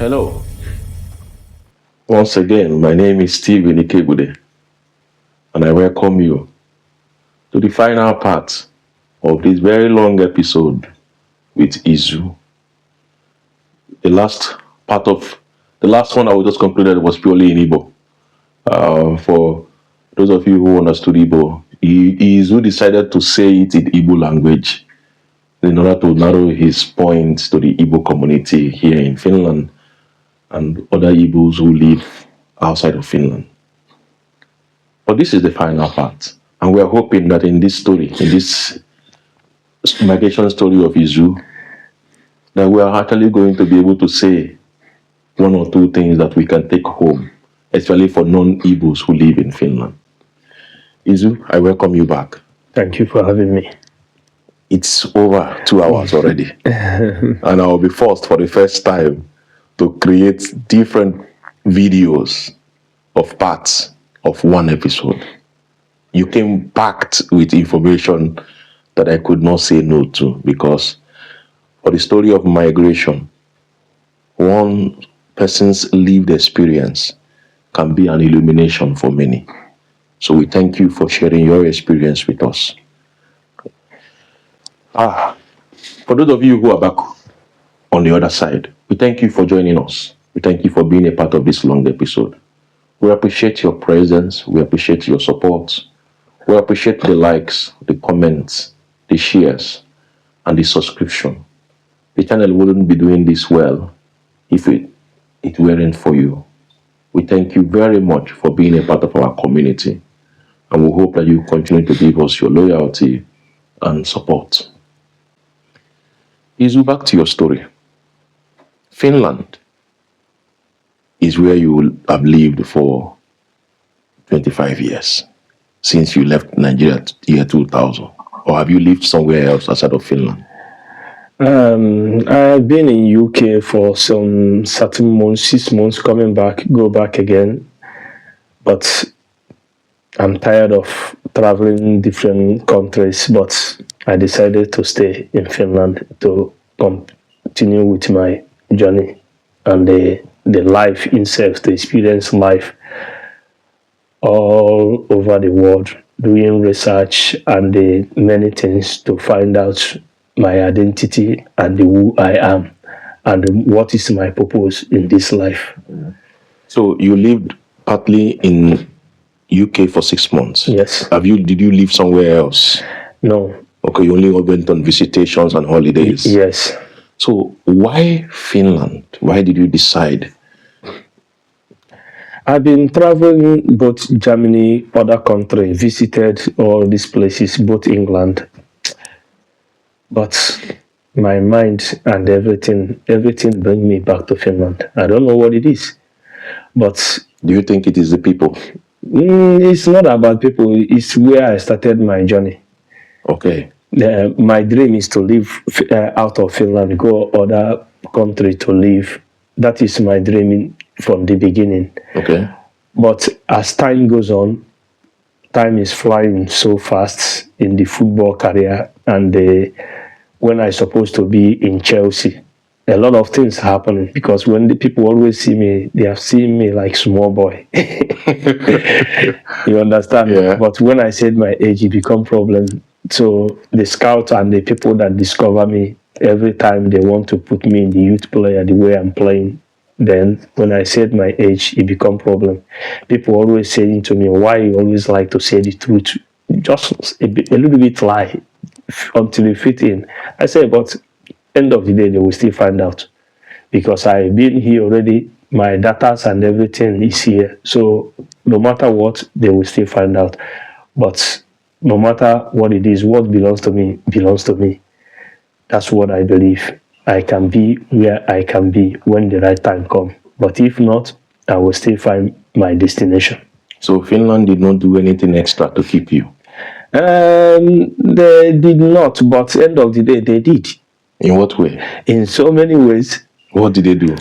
Hello. Once again, my name is Steve Aniche, and I welcome you to the final part of this very long episode with Izu. The last one I just concluded was purely in Igbo. For those of you who understood Igbo, Izu decided to say it in Igbo language in order to narrow his points to the Igbo community here in Finland and other Igbos who live outside of Finland. But this is the final part, and we are hoping that in this migration story of Izu, that we are actually going to be able to say one or two things that we can take home, especially for non-Igbos who live in Finland. Izu, I welcome you back. Thank you for having me. It's over 2 hours already, and I will be forced for the first time to create different videos of parts of one episode. You came packed with information that I could not say no to, because for the story of migration, one person's lived experience can be an illumination for many. So we thank you for sharing your experience with us. For those of you who are back on the other side, we thank you for joining us. We thank you for being a part of this long episode. We appreciate your presence. We appreciate your support. We appreciate the likes, the comments, the shares, and the subscription. The channel wouldn't be doing this well if it weren't for you. We thank you very much for being a part of our community, and we hope that you continue to give us your loyalty and support. Izu, back to your story. Finland is where you have lived for 25 years, since you left Nigeria year 2000. Or have you lived somewhere else outside of Finland? I've been in UK for some certain months, 6 months, coming back, go back again. But I'm tired of traveling different countries, but I decided to stay in Finland to continue with my journey and the life itself, to experience life all over the world, doing research and the many things to find out my identity and who I am and what is my purpose in this life. So you lived partly in UK for 6 months. Yes. Did you live somewhere else? No. Okay, you only went on visitations and holidays. Yes. So why Finland? Why did you decide? I've been traveling both Germany, other countries, visited all these places, both England. But my mind and everything bring me back to Finland. I don't know what it is, but do you think it is the people? It's not about people. It's where I started my journey. Okay. My dream is to live out of Finland, go other country to live. That is my dream from the beginning. Okay. But as time goes on, time is flying so fast in the football career, and when I'm supposed to be in Chelsea, a lot of things happen, because when the people always see me, they have seen me like small boy. You understand? Yeah. But when I said my age, it become problem. So the scout and the people that discover me, every time they want to put me in the youth player the way I'm playing. Then when I said my age, it become problem. People always saying to me, why you always like to say the truth? Just a little bit lie until you fit in. I say, but end of the day, they will still find out, because I've been here already. My data and everything is here. So no matter what, they will still find out. But no matter what it is, what belongs to me belongs to me. That's what I believe. I can be where I can be when the right time comes. But if not, I will still find my destination. So Finland did not do anything extra to keep you? They did not, but end of the day, they did. In what way? In so many ways. What did they do?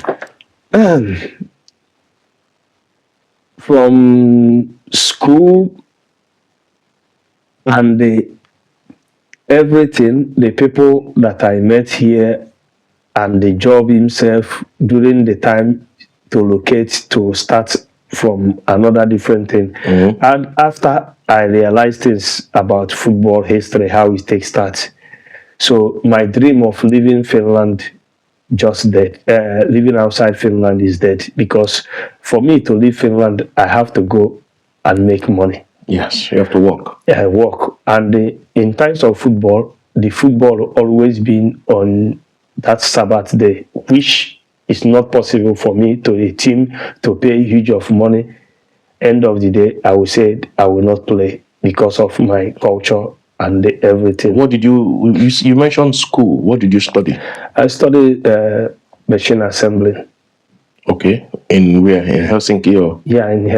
From school and everything, the people that I met here, and the job himself during the time to locate to start from another different thing. And after I realized things about football history, how it takes start. So my dream of leaving Finland just dead. Living outside Finland is dead because for me to leave Finland, I have to go and make money. Yes, you have to work. Work. And in times of football, the football always been on that Sabbath day, which is not possible for me to a team to pay huge of money. End of the day, I will say I will not play because of my culture and everything. What did you mentioned school? What did you study? I studied machine assembling. Okay. In where? In Helsinki or? Yeah, in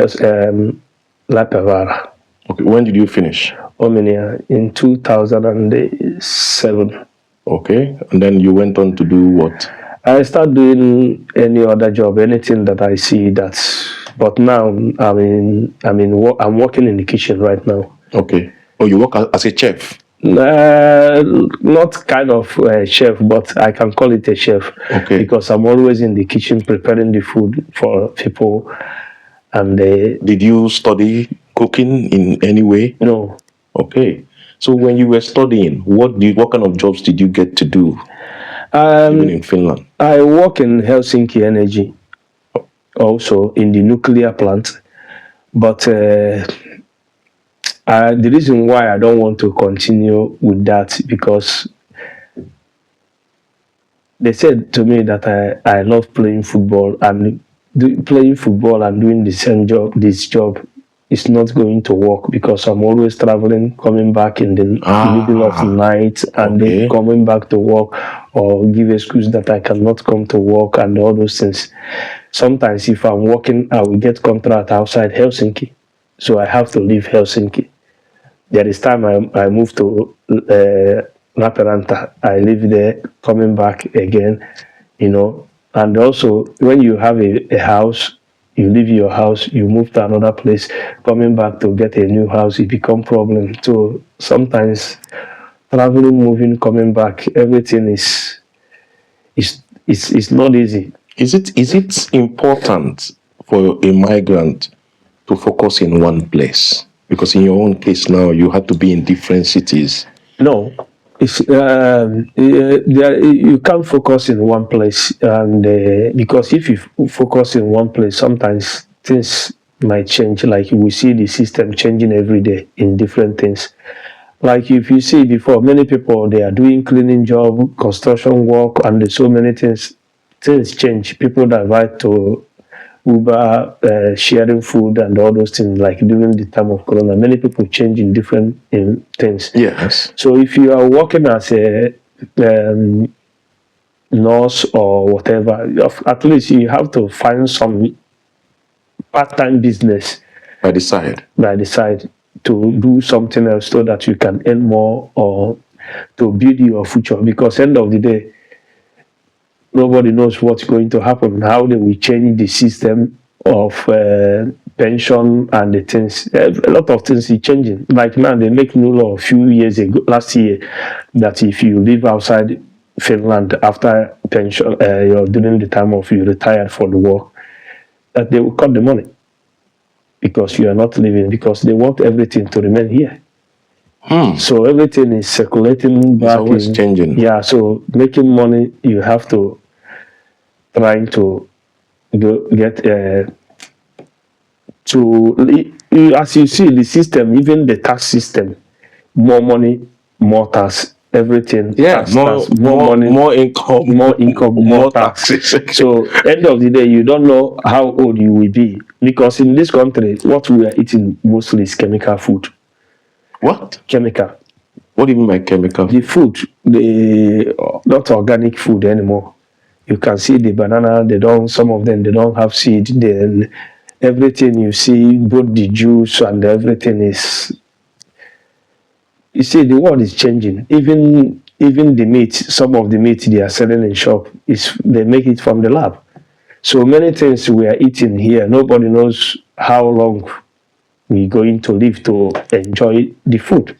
Lapevara. Okay. When did you finish? Omnia in 2007. Okay. And then you went on to do what? I start doing any other job, anything that I see that's. But now I'm working in the kitchen right now. Okay. Oh, you work as a chef? Not kind of chef, but I can call it a chef. Okay. Because I'm always in the kitchen preparing the food for people. And did you study cooking in any way? No. Okay. So when you were studying, what kind of jobs did you get to do? Even in Finland? I work in Helsinki Energy, also in the nuclear plant. But the reason why I don't want to continue with that because they said to me that I love playing football and playing football and doing the same job. This job is not going to work because I'm always traveling, coming back in the middle of the night and then coming back to work or give excuse that I cannot come to work and all those things. Sometimes if I'm working, I will get contract outside Helsinki. So I have to leave Helsinki. There is time I moved to Lappeenranta. I live there, coming back again, And also, when you have a house, you leave your house, you move to another place, coming back to get a new house, it becomes problem. So sometimes traveling, moving, coming back, everything is not easy. Is it important for a migrant to focus in one place? Because in your own case now, you had to be in different cities. No. You can't focus in one place, and because if you focus in one place, sometimes things might change. Like we see the system changing every day in different things. Like if you see before, many people they are doing cleaning job, construction work, and there's so many things. Things change. People divide to Uber, sharing food and all those things, like during the time of Corona. Many people change in different things. Yes. So if you are working as a nurse or whatever, at least you have to find some part-time business by the side to do something else so that you can earn more or to build your future. Because end of the day, nobody knows what's going to happen, how they will change the system of pension and the things. A lot of things are changing. Like now, they make new law a few years ago, last year, that if you live outside Finland after pension, during the time of you retired for the work, that they will cut the money because you are not living, because they want everything to remain here. So everything is circulating back. It's always changing. Yeah, so making money, you have to trying to get as you see the system, even the tax system, more money, more tax, everything. Yeah, more money, more income, more taxes. So end of the day, you don't know how old you will be, because in this country, what we are eating mostly is chemical food. What? Chemical. What do you mean by chemical? The food, not organic food anymore. You can see the banana, some of them, they don't have seed. Then everything you see, both the juice and everything is, you see, the world is changing. Even the meat, some of the meat they are selling in shop, they make it from the lab. So many things we are eating here, nobody knows how long we're going to live to enjoy the food.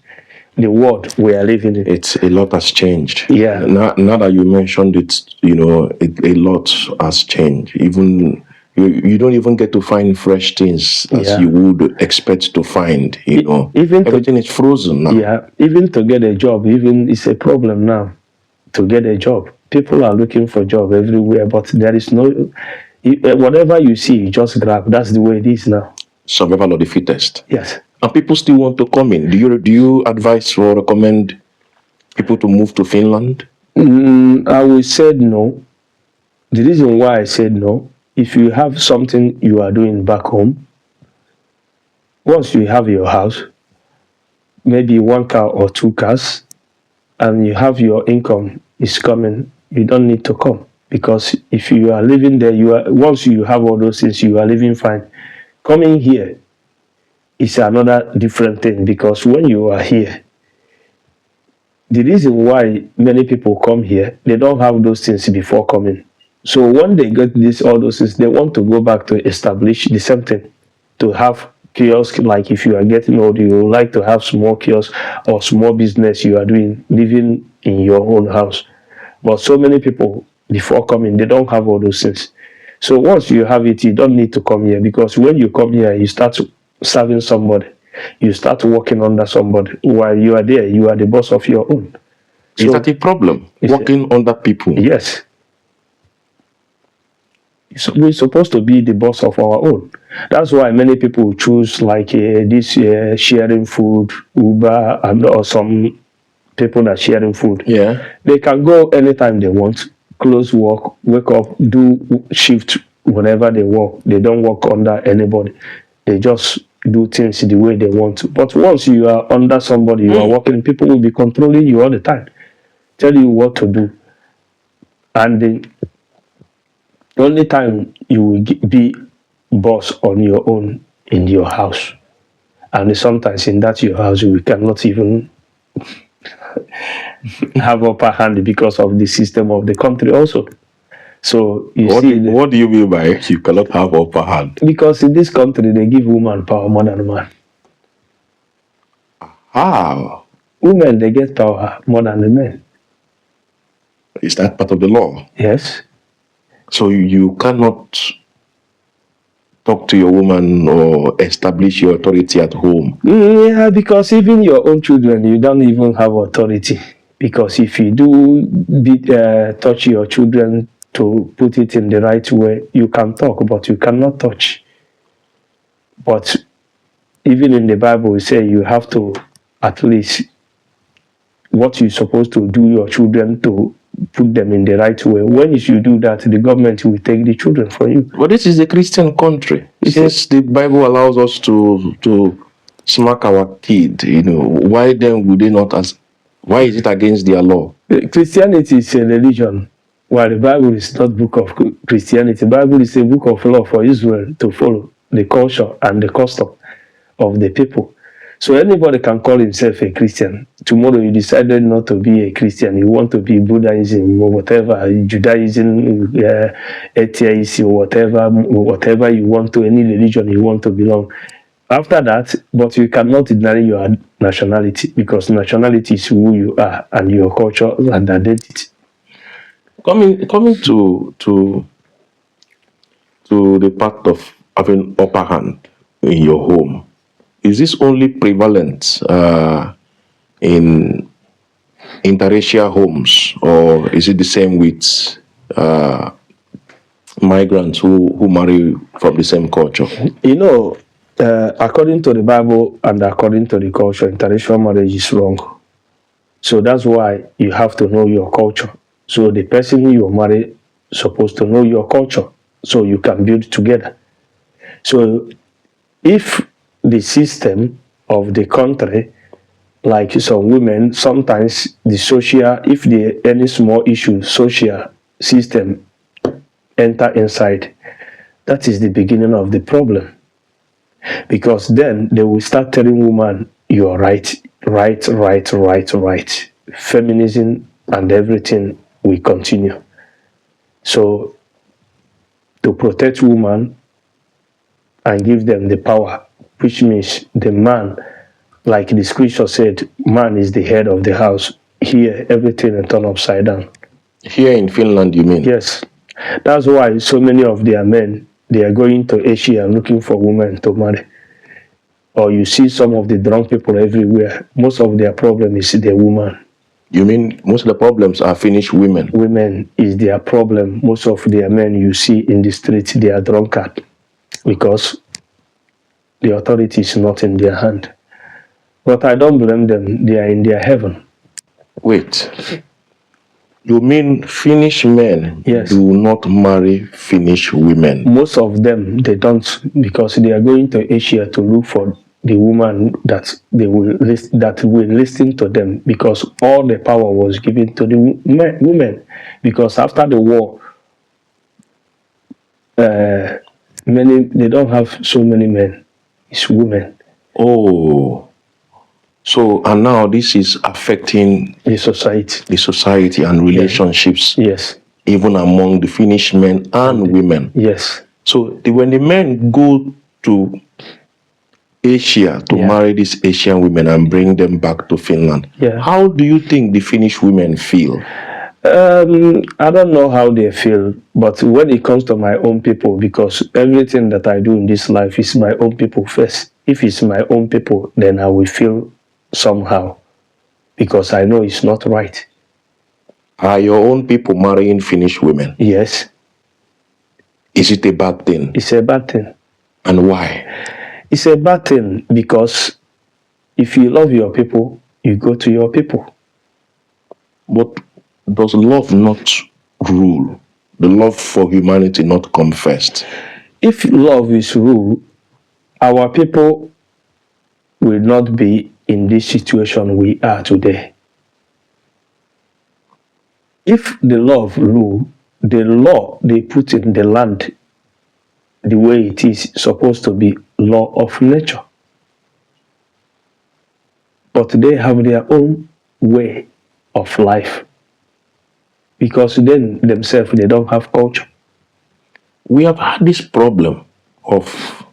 the world we are living in. It's a lot has changed. Yeah. Now that you mentioned it, a lot has changed. Even you don't even get to find fresh things as you would expect to find. Even everything is frozen now. Yeah, even to get a job, even it's a problem now. To get a job, people are looking for job everywhere, but there is no. Whatever you see, you just grab. That's the way it is now. Survival of the fittest. Yes. And people still want to come in. Do you advise or recommend people to move to Finland? I will say no. The reason why I said no, if you have something you are doing back home, once you have your house, maybe 1 car or 2 cars, and you have your income is coming, you don't need to come. Because if you are living there, once you have all those things, you are living fine. Coming here is another different thing, because when you are here, the reason why many people come here, they don't have those things before coming. So when they get all those things, they want to go back to establish the same thing, to have kiosk. Like if you are getting old, you would like to have small kiosk or small business you are doing, living in your own house. But so many people before coming, they don't have all those things. So once you have it, you don't need to come here, because when you come here, you start serving somebody. You start working under somebody. While you are there, you are the boss of your own. Is that a problem? Working under people? Yes. So we're supposed to be the boss of our own. That's why many people choose like this sharing food, Uber, or some people that sharing food. Yeah. They can go anytime they want, close work, wake up, do shift whenever they work. They don't work under anybody. They just do things the way they want to. But once you are under somebody, you are working, people will be controlling you all the time, tell you what to do. And the only time you will be boss on your own in your house. And sometimes in that your house, you cannot even have upper hand because of the system of the country also. So what do you mean by you cannot have upper hand? Because in this country, they give woman power more than man. How? Women, they get power more than the men. Is that part of the law? Yes. So you cannot talk to your woman or establish your authority at home? Yeah, because even your own children, you don't even have authority. Because if you do touch your children to put it in the right way, you can talk, but you cannot touch. But even in the Bible, we say you have to, at least, what you're supposed to do your children to put them in the right way. When you do that, the government will take the children for you. But this is a Christian country. Since the Bible allows us to smack our kid, why then would they not ask? Why is it against their law? Christianity is a religion, while the Bible is not book of Christianity. The Bible is a book of law for Israel to follow, the culture and the custom of the people. So anybody can call himself a Christian. Tomorrow you decided not to be a Christian. You want to be Buddhism or whatever, Judaism, atheism or whatever you want to, any religion you want to belong. After that, but you cannot deny your nationality, because nationality is who you are and your culture and identity. Coming to the part of having upper hand in your home, is this only prevalent in interracial homes, or is it the same with migrants who marry from the same culture? According to the Bible and according to the culture, interracial marriage is wrong. So that's why you have to know your culture. So the person you marry is supposed to know your culture, so you can build together. So if the system of the country, like some women, sometimes the social, if any small issue, social system enter inside, that is the beginning of the problem. Because then they will start telling women, you're right. Feminism and everything will continue. So to protect women and give them the power, which means the man Like the scripture said, man is the head of the house. Here, everything is turned upside down. Here in Finland, you mean? Yes. That's why so many of their men, they are going to Asia and looking for women to marry. Or you see some of the drunk people everywhere. Most of their problem is the woman. You mean most of the problems are Finnish women? Women is their problem. Most of their men you see in the street, they are drunkard because the authority is not in their hand. But I don't blame them. They are in their heaven. Wait. You mean Finnish men Yes. do not marry Finnish women? Most of them, they don't, because they are going to Asia to look for the woman that will listen to them, because all the power was given to the women. Because after the war, they don't have so many men. It's women. Oh. So, and now this is affecting The society and relationships, Yes. even among the Finnish men and women. Yes. So, when the men go to Asia to marry these Asian women and bring them back to Finland, how do you think the Finnish women feel? I don't know how they feel, but when it comes to my own people, because everything that I do in this life is my own people first. If it's my own people, then I will feel somehow, because I know it's not right. Are your own people marrying Finnish women? Yes. Is it a bad thing? It's a bad thing. And why? It's a bad thing because if you love your people, you go to your people. But does love not rule? The love for humanity not come first? If love is rule, our people will not be in this situation we are today. If the love rule, the law they put in the land, the way it is supposed to be law of nature. But they have their own way of life, because then themselves, they don't have culture. We have had this problem of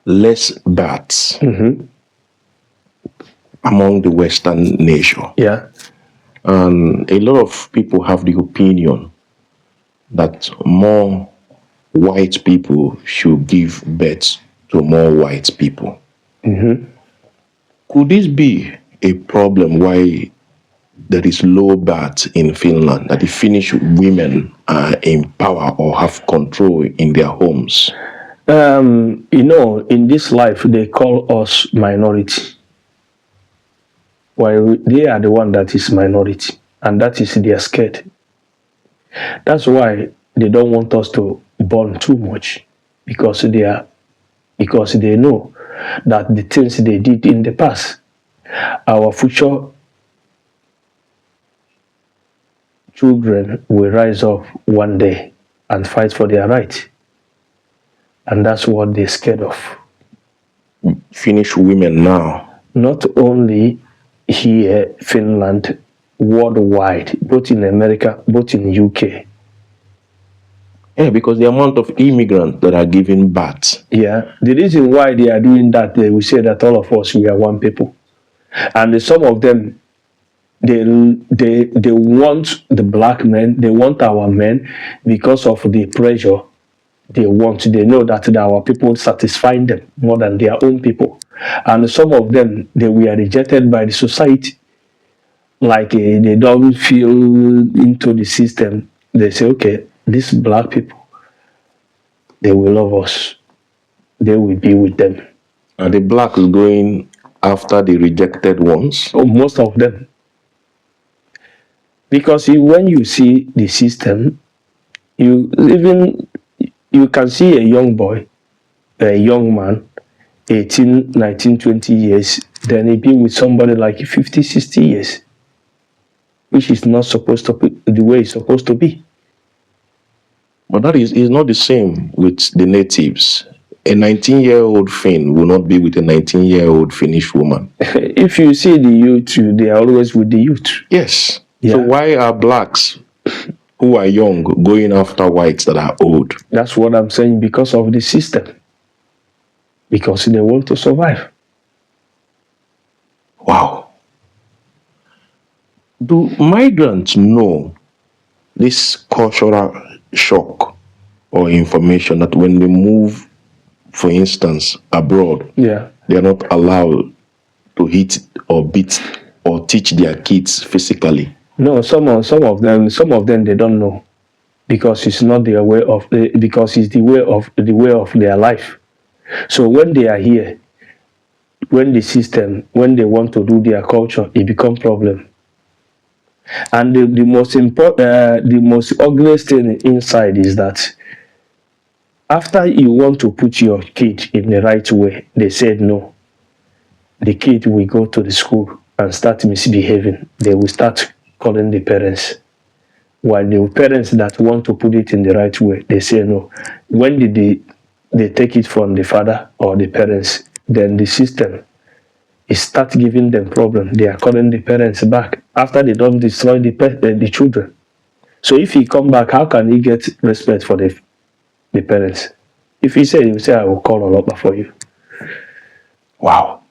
less births among the Western nation. Yeah. And a lot of people have the opinion that more white people should give birth to more white people. Could this be a problem why there is low birth in Finland, that the Finnish women are in power or have control in their homes? In this life, they call us minority, while they are the one that is minority, and that is they are scared. That's why they don't want us to born too much, because they know that the things they did in the past, our future children will rise up one day and fight for their right. And that's what they're scared of. Finnish women now. Not only here, Finland, worldwide, both in America, both in UK. Yeah, because the amount of immigrants that are giving birth. Yeah, the reason why they are doing that, they will say that all of us, we are one people. And some of them, they want the black men, they want our men, because of the pressure they want. They know that our people satisfy them more than their own people. And some of them, they were rejected by the society. Like they don't feel into the system. They say, okay, these black people, they will love us. They will be with them. Are the blacks going after the rejected ones? Oh, most of them. Because when you see the system, you can see a young boy, a young man, 18, 19, 20 years, then he be with somebody like 50, 60 years, which is not supposed to be the way it's supposed to be. But that is not the same with the natives. A 19-year-old Finn will not be with a 19-year-old Finnish woman. If you see the youth, they are always with the youth. Yes. Yeah. So why are blacks who are young going after whites that are old? That's what I'm saying, because of the system. Because they want to survive. Wow. Do migrants know this cultural shock or information that when they move, for instance, abroad, Yeah. they are not allowed to hit or beat or teach their kids physically? No, some of them they don't know, because it's not their way of because it's the way of their life. So when they are here, when they want to do their culture, it become problem. And the most important, the most ugliest thing inside is that after you want to put your kid in the right way, they said no. The kid will go to the school and start misbehaving. They will start calling the parents. While the parents that want to put it in the right way, they say no. When did they take it from the father or the parents? Then the system is start giving them problem. They are calling the parents back after they don't destroy the children. So if he come back, how can he get respect for the parents? If he say, I will call Olopa for you. Wow.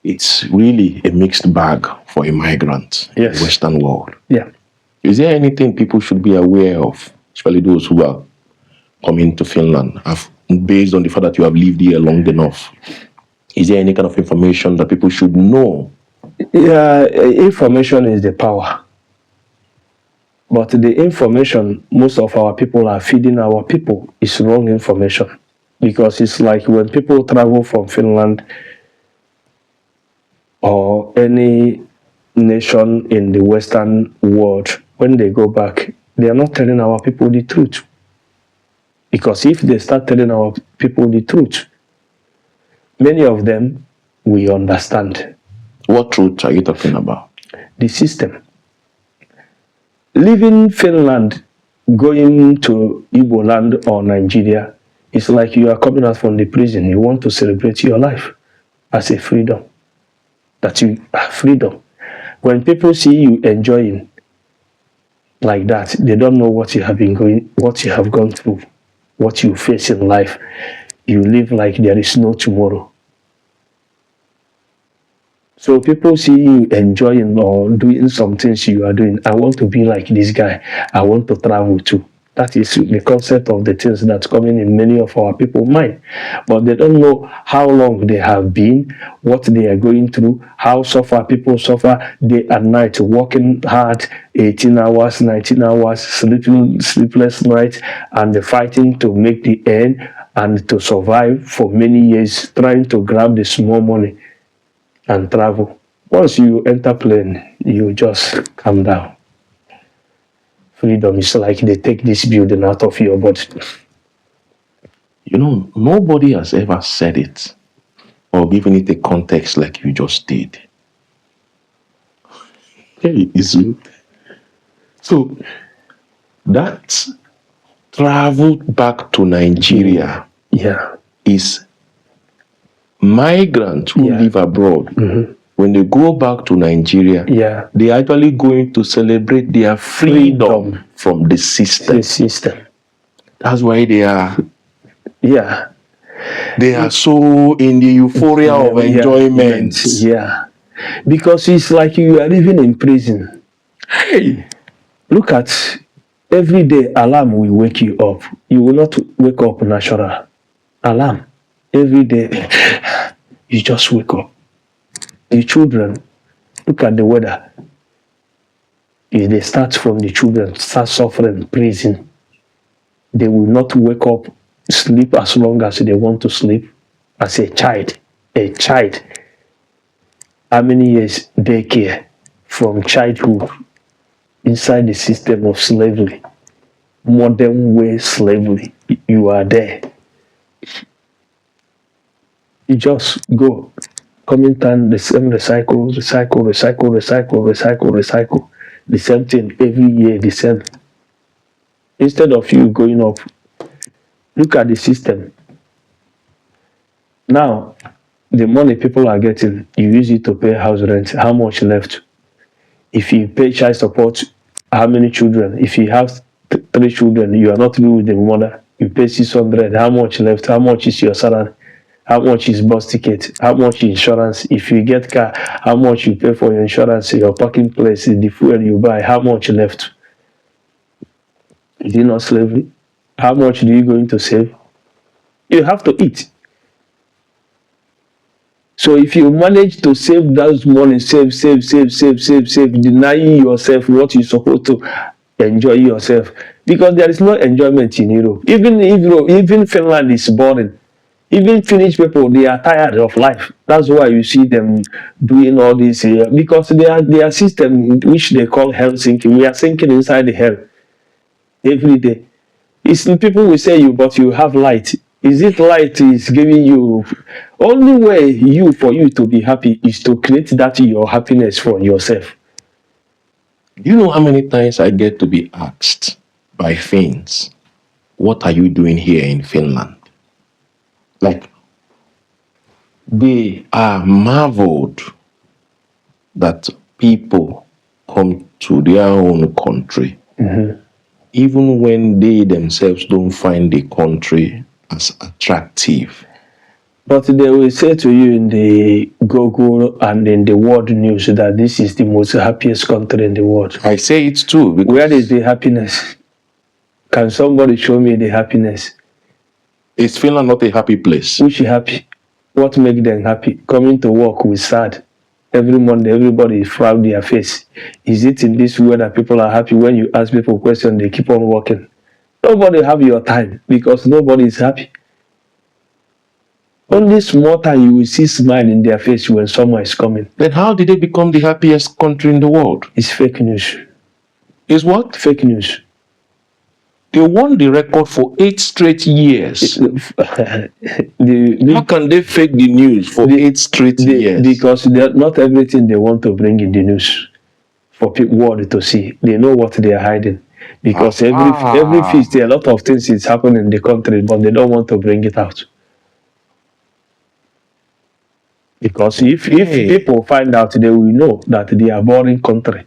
It's really a mixed bag for a migrant in Yes. the Western world. Yeah. Is there anything people should be aware of, especially those who are coming to Finland, based on the fact that you have lived here long enough? Is there any kind of information that people should know? Yeah, information is the power. But the information most of our people are feeding our people is wrong information. Because it's like when people travel from Finland or any nation in the Western world, when they go back, they are not telling our people the truth. Because if they start telling our people the truth, many of them will understand. What truth are you talking about? The system. Leaving Finland, going to Igbo land or Nigeria, it's like you are coming out from the prison. You want to celebrate your life as a freedom. That you have freedom. When people see you enjoying like that, they don't know what you have gone through, what you face in life. You live like there is no tomorrow. So people see you enjoying or doing some things you are doing. I want to be like this guy. I want to travel too. That is the concept of the things that's coming in many of our people's mind. But they don't know how long they have been, what they are going through, how people suffer day and night, working hard, 18 hours, 19 hours, sleepless nights, and fighting to make the end and to survive for many years, trying to grab the small money and travel. Once you enter plane, you just calm down. Freedom is like they take this building out of your body. You know, nobody has ever said it or given it a context like you just did. Hey, Izu. So that travel back to Nigeria is migrants who live abroad. When they go back to Nigeria, they are actually going to celebrate their freedom from the system. That's why they are. They are so in the euphoria of enjoyment. Because it's like you are living in prison. Hey, look at every day alarm will wake you up. You will not wake up natural. Alarm. Every day you just wake up. The children, look at the weather. If they start from the children, start suffering, prison. They will not wake up, sleep as long as they want to sleep. As a child, how many years daycare from childhood inside the system of slavery, modern way slavery, you are there. You just go. Coming time, the same recycle. The same thing every year, the same. Instead of you going up, look at the system. Now, the money people are getting, you use it to pay house rent. How much left? If you pay child support, how many children? If you have 3 children, you are not living with the mother, you pay 600. How much left? How much is your salary? how much is bus ticket, how much insurance, if you get car, how much you pay for your insurance, your parking place, the fuel you buy, how much left. Is it not slavery? How much do you going to save? You have to eat. So if you manage to save that money, save, denying yourself what you're supposed to enjoy yourself, because there is no enjoyment in Europe. Even Finland is boring. Even Finnish people, they are tired of life. That's why you see them doing all this here, because their system, which they call hell sinking, we are sinking inside the hell every day. It's people will say but you have light. Is it light is giving you? Only way for you to be happy is to create that your happiness for yourself. Do you know how many times I get to be asked by Finns, what are you doing here in Finland? Like, they are marveled that people come to their own country, even when they themselves don't find the country as attractive. But they will say to you in the Google and in the world news that this is the most happiest country in the world. I say it too. Where is the happiness? Can somebody show me the happiness? Is Finland not a happy place? Which is happy? What makes them happy? Coming to work with sad. Every Monday, everybody frown their face. Is it in this way that people are happy? When you ask people questions, they keep on working. Nobody have your time because nobody is happy. Only small time you will see smile in their face when someone is coming. Then how did they become the happiest country in the world? It's fake news. Is what? Fake news. They won the record for 8 straight years. How can they fake the news for 8 straight years? Because not everything they want to bring in the news for people world to see. They know what they are hiding. Because every feast, a lot of things is happening in the country, but they don't want to bring it out. Because if people find out, they will know that they are boring country.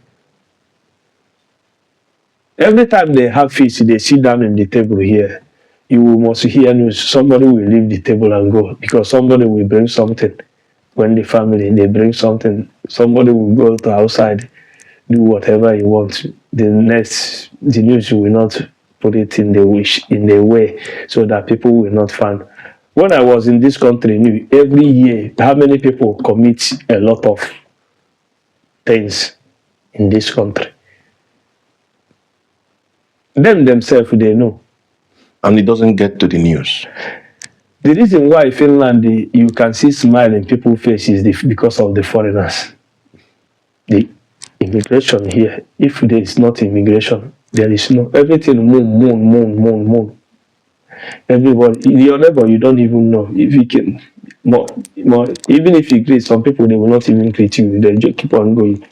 Every time they have feast, they sit down in the table here. You must hear news. Somebody will leave the table and go because somebody will bring something. When the family, they bring something. Somebody will go to outside, do whatever he wants. The news will not put it in the way so that people will not find. When I was in this country, every year, how many people commit a lot of things in this country? Themselves, they know. And it doesn't get to the news. The reason why Finland, you can see smile in people's faces is because of the foreigners. The immigration here, if there is not immigration, there is no, everything moon. Everybody, your neighbor, you don't even know if you can. More, even if you greet some people, they will not even greet you. They just keep on going.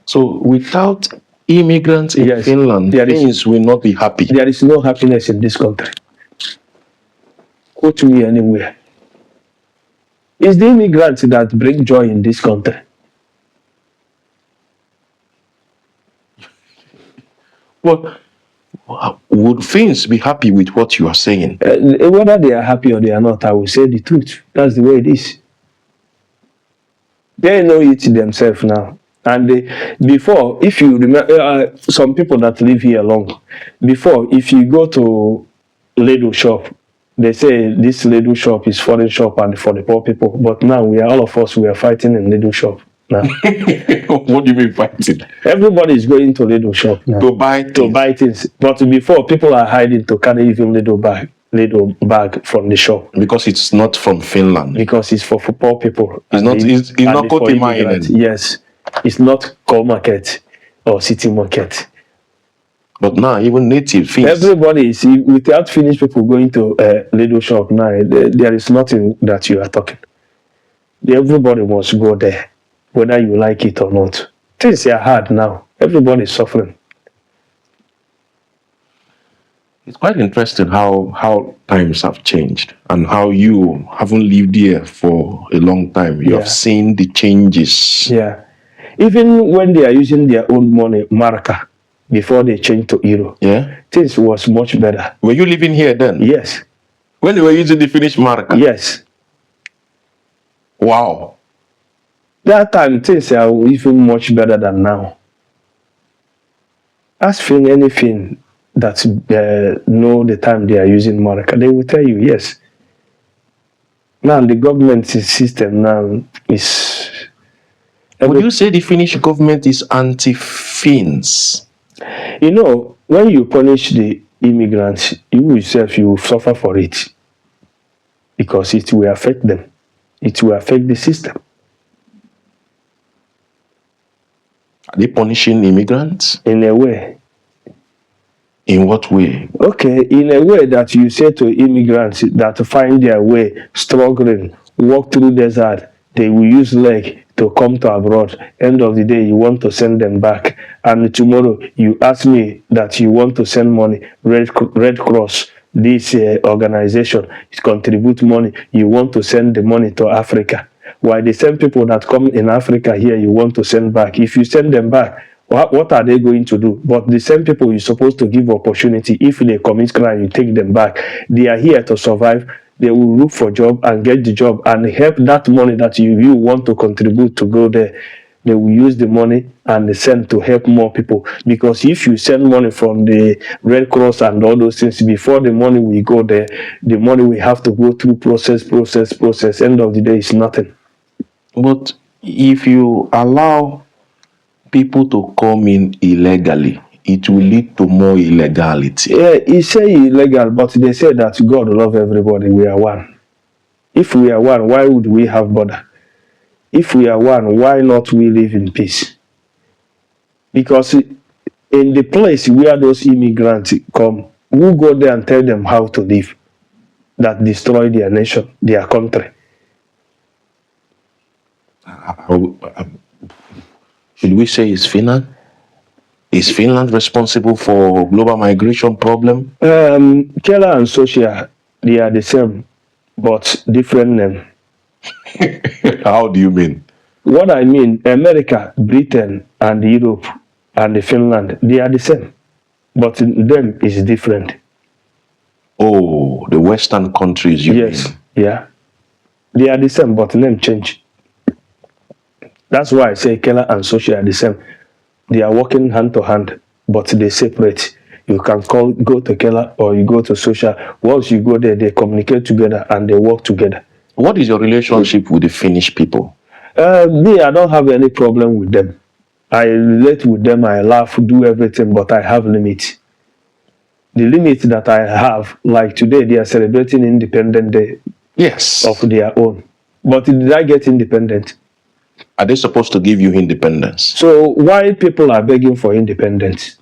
So without immigrants in Finland, things will not be happy. There is no happiness in this country. Go to me anywhere. It's the immigrants that bring joy in this country. Well, would Finns be happy with what you are saying? Whether they are happy or they are not, I will say the truth. That's the way it is. They know it themselves now. And before, if you remember, some people that live here long, before, if you go to ladle shop, they say this ladle shop is foreign shop and for the poor people. But now all of us are fighting in ladle shop now. What do you mean fighting? Everybody is going to ladle shop now to buy things. But before, people are hiding to carry even ladle bag from the shop because it's not from Finland. Because it's for poor people. It's not Kotima. Yes. It's not core market or city market. But now, even native Finns. Everybody is, without Finnish people going to ladle shop now, there is nothing that you are talking. Everybody must go there, whether you like it or not. Things are hard now. Everybody is suffering. It's quite interesting how times have changed and how you haven't lived here for a long time. You have seen the changes. Yeah. Even when they are using their own money, marca, before they changed to euro, things was much better. Were you living here then? Yes. When they were using the Finnish marca? Yes. Wow. That time things are even much better than now. Ask anything that know the time they are using Maraka, they will tell you yes. Now the government system now is. Would you say the Finnish government is anti-Finns? You know, when you punish the immigrants, you yourself you will suffer for it because it will affect them. It will affect the system. Are they punishing immigrants? In a way. In what way? Okay, in a way that you say to immigrants that find their way, struggling, walk through desert, they will use leg to come to abroad. End of the day, you want to send them back. And tomorrow, you ask me that you want to send money. Red Cross, this organization, contribute money. You want to send the money to Africa. While the same people that come in Africa here, you want to send back. If you send them back, what are they going to do? But the same people you're supposed to give opportunity. If they commit crime, you take them back. They are here to survive. They will look for job and get the job and help that money that you want to contribute to go there. They will use the money and send to help more people. Because if you send money from the Red Cross and all those things, before the money will go there, the money will have to go through process. End of the day is nothing. But if you allow people to come in illegally, it will lead to more illegality. Yeah, he say illegal, but they say that God love everybody. We are one. If we are one, why would we have border? If we are one, why not we live in peace? Because in the place where those immigrants come, who go there and tell them how to live? That destroy their nation, their country. Should we say it's Finland? Is Finland responsible for global migration problem? Kela and Socia, they are the same, but different name. How do you mean? What I mean, America, Britain, and Europe, and Finland, they are the same, but them is different. Oh, the Western countries, you yes, mean? Yeah. They are the same, but name change. That's why I say Kela and Socia are the same. They are working hand to hand, but they separate. You can go to Kela or you go to Socia. Once you go there, they communicate together and they work together. What is your relationship with the Finnish people? Me, I don't have any problem with them. I relate with them, I laugh, do everything, but I have limits. The limit that I have, like today, they are celebrating Independence Day. Yes. Of their own. But did I get independent? Are they supposed to give you independence? So why people are begging for independence?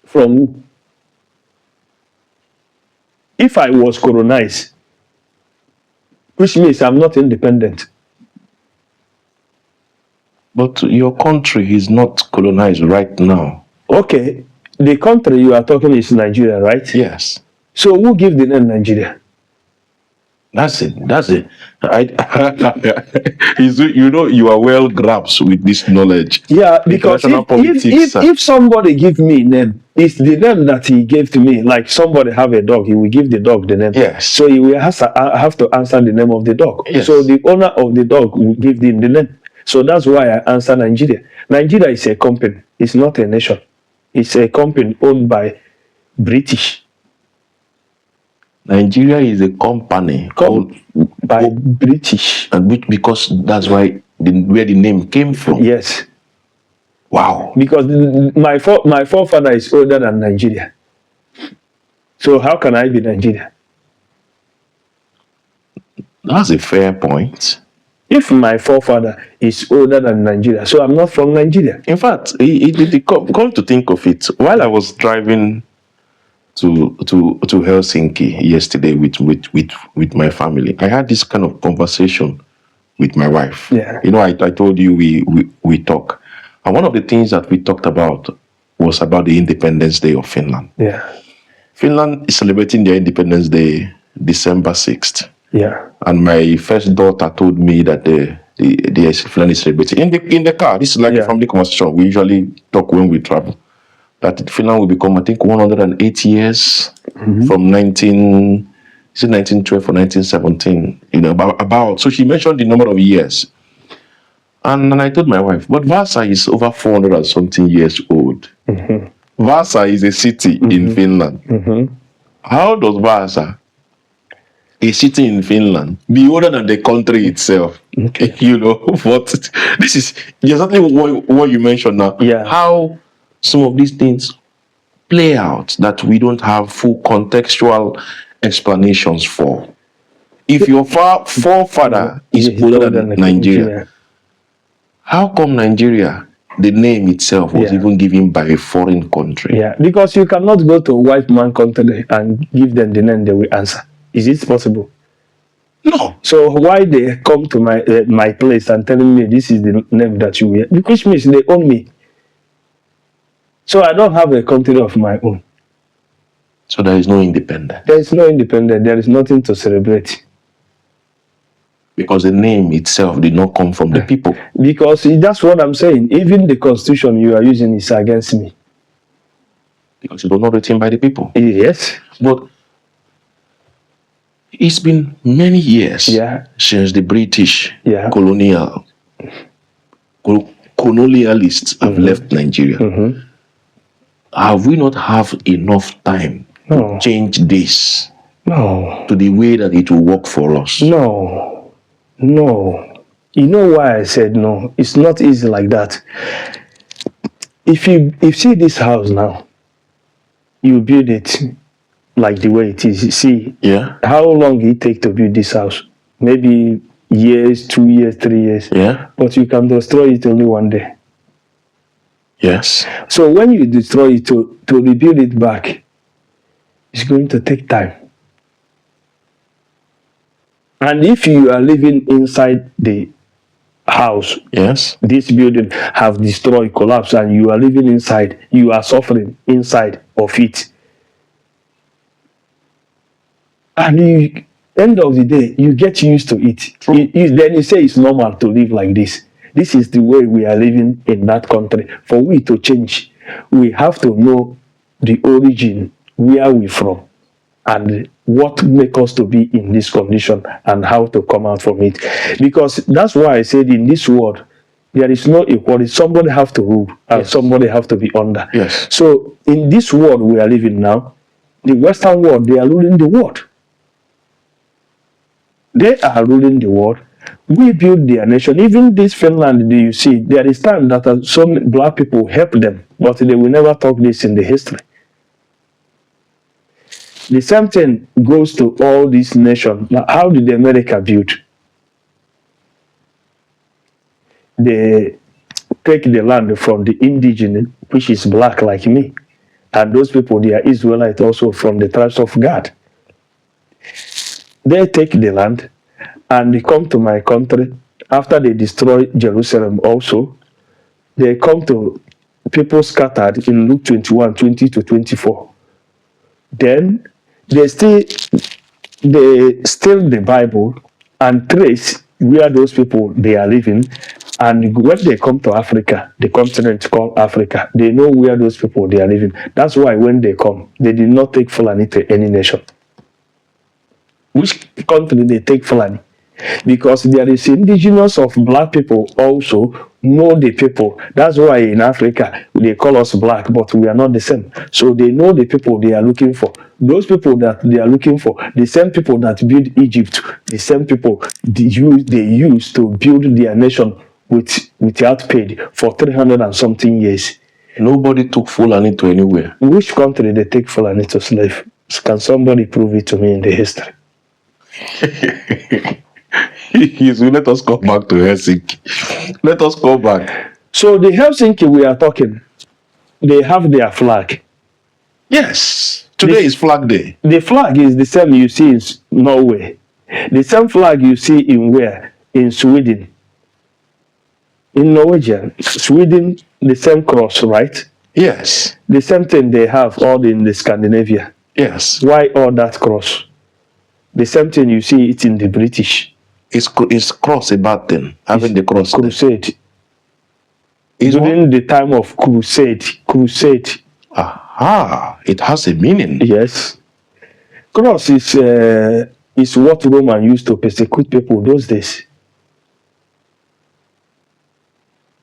From who? If I was colonized, which means I'm not independent. But your country is not colonized right now. Okay, the country you are talking is Nigeria, right? Yes. So who give the name Nigeria? That's it. You know, you are well grasped with this knowledge. Yeah, because if somebody give me name, it's the name that he gave to me. Like somebody have a dog, he will give the dog the name. Yes. So he will have to answer the name of the dog. Yes. So the owner of the dog will give him the name. So that's why I answer Nigeria. Nigeria is a company. It's not a nation. It's a company owned by British. Nigeria is a company owned by British. And because that's why where the name came from. Yes. Wow. Because my forefather is older than Nigeria. So how can I be Nigeria? That's a fair point. If my forefather is older than Nigeria, so I'm not from Nigeria. In fact, come to think of it, while I was driving to Helsinki yesterday with my family, I had this kind of conversation with my wife. Yeah. You know, I told you we talk. And one of the things that we talked about was about the Independence Day of Finland. Yeah. Finland is celebrating their Independence Day December 6th. Yeah. And my first daughter told me that the Finland is celebrating in the car. This is like a family conversation. We usually talk when we travel. That Finland will become, I think, 108 years from 19 is it 1912 or 1917? You know, about. So she mentioned the number of years. And I told my wife, but Vasa is over 400 and something years old. Vasa is a city in Finland. How does Vasa, a city in Finland, be older than the country itself? You know, what this is exactly what you mentioned now. Yeah. How some of these things play out that we don't have full contextual explanations for. If your forefather is older than Nigeria, how come Nigeria, the name itself, was even given by a foreign country? Yeah, because you cannot go to a white man country and give them the name they will answer. Is it possible? No. So why they come to my place and telling me this is the name that you will? Which means they own me. So I don't have a country of my own. So there is no independence. There is no independence. There is nothing to celebrate. Because the name itself did not come from the people. Because that's what I'm saying. Even the constitution you are using is against me. Because it was not written by the people. Yes. But it's been many years since the British colonialists have left Nigeria. Have we not have enough time to change this to the way that it will work for us? No. You know why I said no? It's not easy like that. If you see this house now, you build it like the way it is. You see, how long it take to build this house? Maybe years, 2 years, 3 years. But you can destroy it only one day. Yes. So when you destroy it to rebuild it back, it's going to take time. And if you are living inside the house, this building have destroyed, collapsed, and you are living inside, you are suffering inside of it. And end of the day, you get used to it. Then you say it's normal to live like this. This is the way we are living in that country. For we to change, we have to know the origin, where we're from, and what makes us to be in this condition and how to come out from it. Because that's why I said in this world, there is no equality. Somebody have to rule and somebody have to be under. So in this world we are living now, the Western world, they are ruling the world. They are ruling the world. We build their nation. Even this Finland, do you see, there is time that some black people help them, but they will never talk this in the history. The same thing goes to all these nations. How did America build? They take the land from the indigenous, which is black like me. And those people, they are Israelites also from the tribes of God. They take the land and they come to my country. After they destroy Jerusalem also, they come to people scattered in Luke 21, 20 to 24. Then they steal the Bible and trace where those people they are living. And when they come to Africa, the continent called Africa, they know where those people they are living. That's why when they come, they did not take Fulani to any nation. Which country they take Fulani? Because there is indigenous of black people also know the people. That's why in Africa they call us black, but we are not the same. So they know the people they are looking for. Those people that they are looking for, the same people that built Egypt, the same people they used to build their nation without paid for 300 and something years. Nobody took Fulani to anywhere. Which country they take Fulani to slave? Can somebody prove it to me in the history? Yes, let us go back to Helsinki. Let us go back. So the Helsinki we are talking, they have their flag. Yes. Today is Flag Day. The flag is the same you see in Norway. The same flag you see in where? In Sweden. In Norwegian. Sweden, the same cross, right? Yes. The same thing they have all in the Scandinavia. Yes. Why all that cross? The same thing you see it in the British. Is cross a bad thing? Having the cross. Crusade. Is during the time of crusade. Aha, it has a meaning. Yes. Cross is what Roman used to persecute people those days.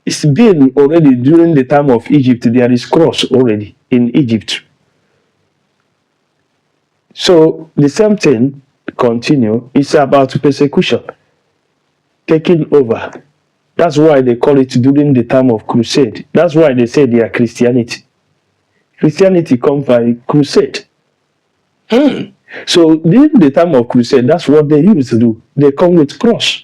It's been already during the time of Egypt. There is cross already in Egypt. So the same thing continue. It's about persecution, taking over. That's why they call it during the time of crusade. That's why they say they are Christianity. Christianity comes by crusade. So during the time of crusade, that's what they used to do. They come with cross.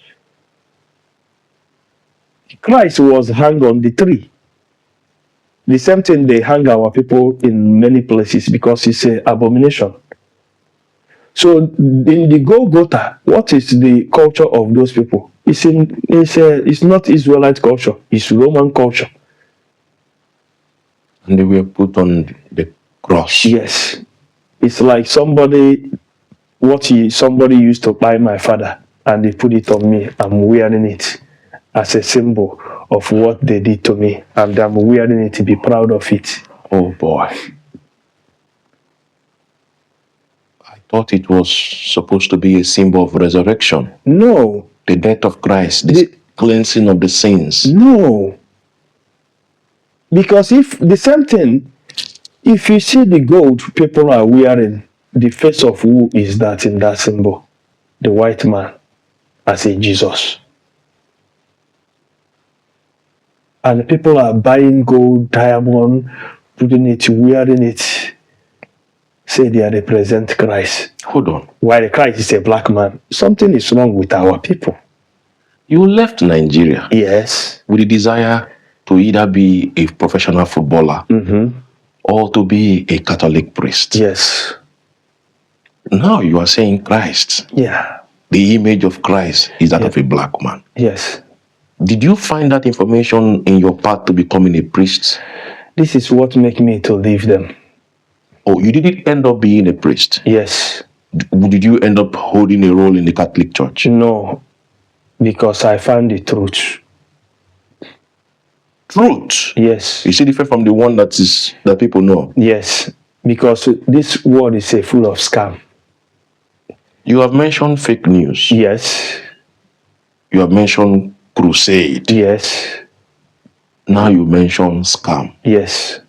Christ was hung on the tree. The same thing they hang our people in many places because it's an abomination. So in the Golgotha, what is the culture of those people? It's not Israelite culture, it's Roman culture. And they were put on the cross. Yes. It's like somebody used to buy my father and they put it on me. I'm wearing it as a symbol of what they did to me, and I'm wearing it to be proud of it. Oh boy. I thought it was supposed to be a symbol of resurrection. No. The death of Christ, the cleansing of the sins. No. Because if the same thing, if you see the gold people are wearing, the face of who is that in that symbol? The white man as a Jesus. And people are buying gold, diamond, putting it, wearing it, say they represent Christ. Hold on. While Christ is a black man, something is wrong with our people. You left Nigeria. Yes. With the desire to either be a professional footballer or to be a Catholic priest. Yes. Now you are saying Christ. Yeah. The image of Christ is that of a black man. Yes. Did you find that information in your path to becoming a priest? This is what made me to leave them. Oh, you didn't end up being a priest? Yes. Did you end up holding a role in the Catholic Church? No, because I found the truth. Truth? Yes. Is it different from the one that people know? Yes, because this world is full of scam. You have mentioned fake news. Yes. You have mentioned crusade. Yes. Now you mention scam. Yes.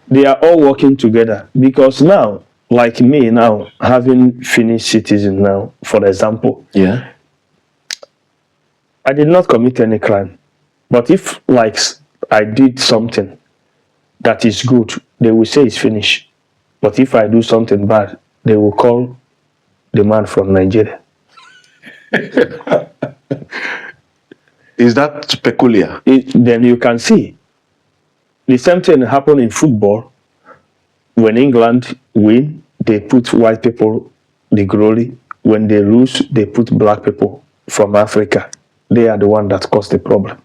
They are all working together because now, like me now, having Finnish citizen now, for example. Yeah. I did not commit any crime. But if, like, I did something that is good, they will say it's Finnish. But if I do something bad, they will call the man from Nigeria. Is that peculiar? Then you can see. The same thing happened in football. When England win, they put white people the glory. When they lose, they put black people from Africa. They are the one that caused the problem.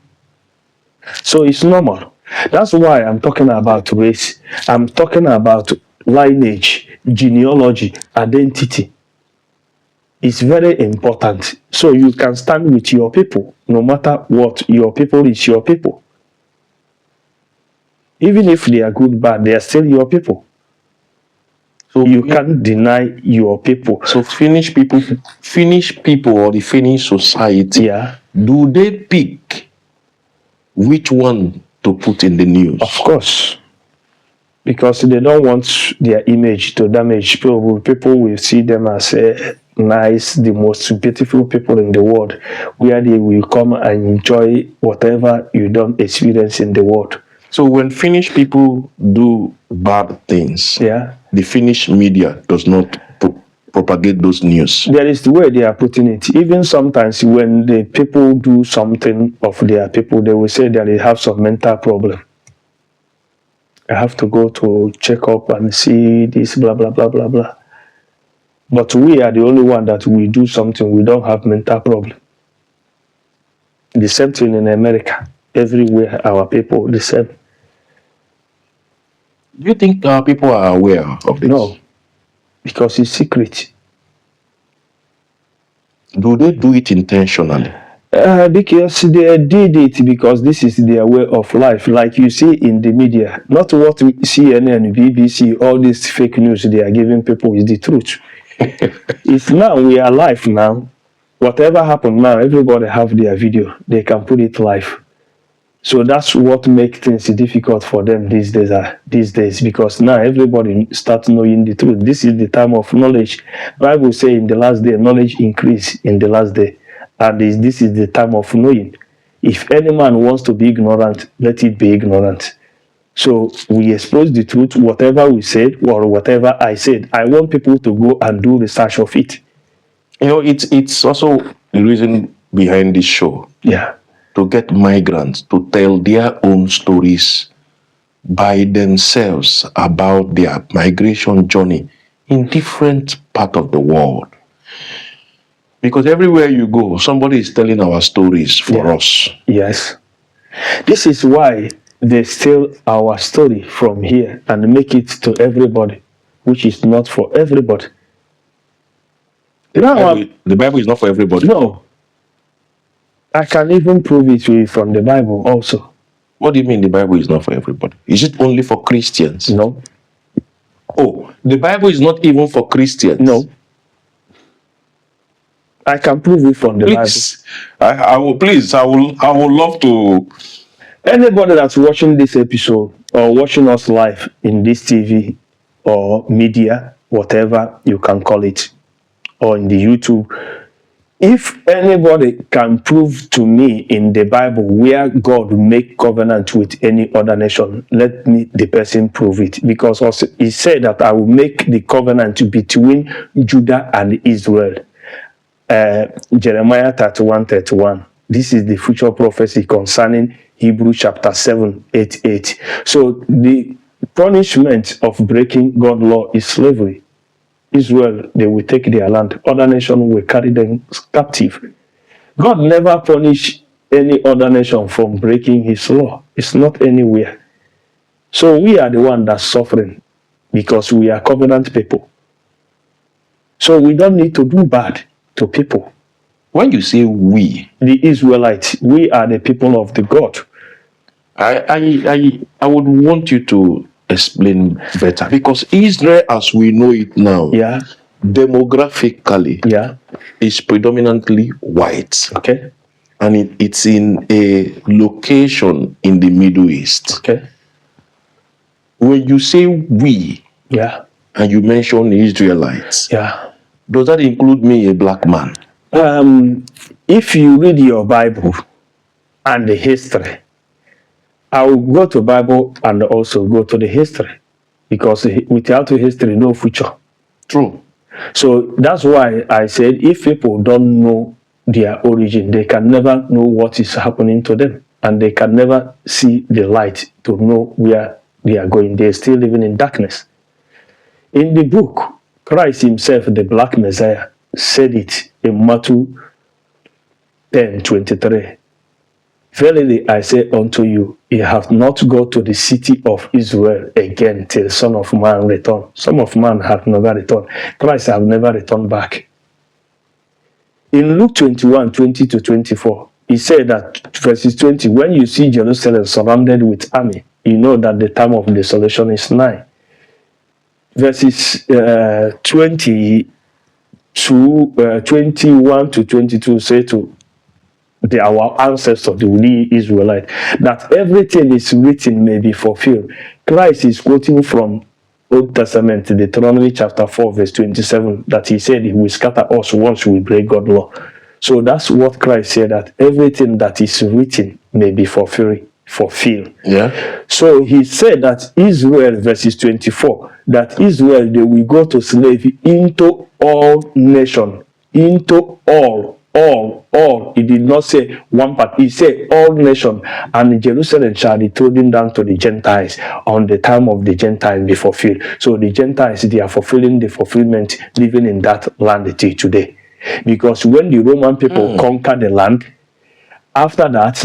So it's normal. That's why I'm talking about race. I'm talking about lineage, genealogy, identity. It's very important. So you can stand with your people, no matter what. Your people is your people. Even if they are good, bad, they are still your people. So you can't deny your people. So Finnish people or the Finnish society, yeah, do they pick which one to put in the news? Of course. Because they don't want their image to damage people. People will see them as nice, the most beautiful people in the world, where they will come and enjoy whatever you don't experience in the world. So when Finnish people do bad things, yeah, the Finnish media does not propagate those news. There is the way they are putting it. Even sometimes when the people do something of their people, they will say that they have some mental problem. I have to go to check up and see this, blah, blah, blah, blah, blah. But we are the only one that we do something, we don't have mental problem. The same thing in America. Everywhere, our people, the same. Do you think people are aware of this? No, because it's secret. Do they do it intentionally? Because they did it because this is their way of life. Like you see in the media, not what CNN, BBC, all this fake news they are giving people is the truth. It's now we are live now. Whatever happened now, everybody have their video. They can put it live. So that's what makes things difficult for them these days, because now everybody starts knowing the truth. This is the time of knowledge. Bible say in the last day, knowledge increase in the last day. And this is the time of knowing. If any man wants to be ignorant, let it be ignorant. So we expose the truth, whatever we said or whatever I said. I want people to go and do research of it. It's also the reason behind this show. Yeah. To get migrants to tell their own stories by themselves about their migration journey in different parts of the world. Because everywhere you go, somebody is telling our stories for us. Yes. This is why they steal our story from here and make it to everybody, which is not for everybody. The Bible is not for everybody. No. I can even prove it to you from the Bible also. What do you mean the Bible is not for everybody? Is it only for Christians? No. Oh, the Bible is not even for Christians? No. I can prove it from the Bible. I will love to. Anybody that's watching this episode or watching us live in this TV or media, whatever you can call it, or in the YouTube, if anybody can prove to me in the Bible where God make covenant with any other nation, let me the person prove it. Because also he said that I will make the covenant between Judah and Israel. Jeremiah 31:31. This is the future prophecy concerning Hebrews chapter 7:8. So the punishment of breaking God's law is slavery. Israel, they will take their land. Other nations will carry them captive. God never punished any other nation from breaking his law. It's not anywhere. So we are the one that's suffering because we are covenant people. So we don't need to do bad to people. When you say we, the Israelites, we are the people of the God. I would want you to explain better, because Israel as we know it now, demographically, is predominantly white. Okay. And it's in a location in the Middle East. Okay. When you say we, and you mention Israelites, does that include me, a black man? If you read your Bible and the history, I will go to Bible and also go to the history, because without the history, no future. True. So that's why I said if people don't know their origin, they can never know what is happening to them, and they can never see the light to know where they are going. They're still living in darkness. In the book, Christ himself, the Black Messiah, said it in Matthew 10:23. Verily I say unto you, ye have not go to the city of Israel again till Son of Man return. Son of Man hath never returned. Christ have never returned back. In Luke 21:20-24, he said that, verses 20, when you see Jerusalem surrounded with army, you know that the time of desolation is nigh. Verses 21-22 say to our ancestors, the Israelites, that everything is written may be fulfilled. Christ is quoting from Old Testament, Deuteronomy chapter 4, verse 27, that he said he will scatter us once we break God's law. So that's what Christ said, that everything that is written may be fulfilled. Yeah. So he said that Israel, verses 24, that Israel, they will go to slavery into all nations, into all. He did not say one part. He said all nations, and Jerusalem shall be trodden down to the Gentiles on the time of the Gentiles be fulfilled. So the Gentiles, they are fulfilling the fulfillment, living in that land till today. Because when the Roman people conquer the land, after that,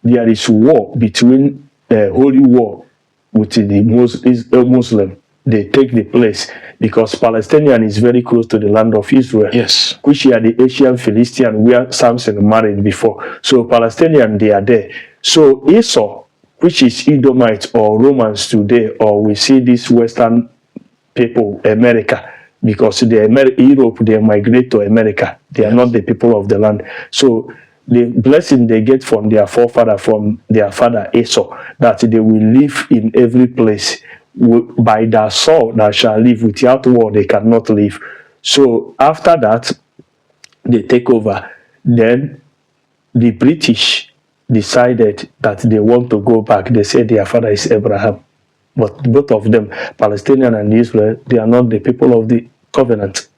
there is war between holy war with the Muslim. they take the place, because Palestinian is very close to the land of Israel. Yes. Which are the Asian Philistine where Samson married before. So Palestinian, they are there. So Esau, which is Edomites or Romans today, or we see this Western people, America, because Europe, they migrate to America. They are not the people of the land. So the blessing they get from their forefather, from their father Esau, that they will live in every place. By their soul that shall live, without war they cannot live. So after that, they take over. Then the British decided that they want to go back. They said their father is Abraham. But both of them, Palestinian and Israel, they are not the people of the covenant.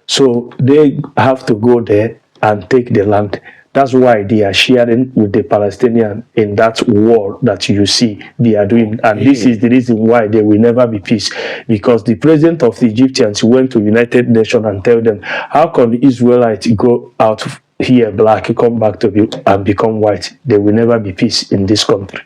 So they have to go there and take the land. That's why they are sharing with the Palestinian in that war that you see they are doing. And this is the reason why there will never be peace. Because the president of the Egyptians went to United Nations and tell them, how can the Israelites go out here black, come back to be and become white? There will never be peace in this country.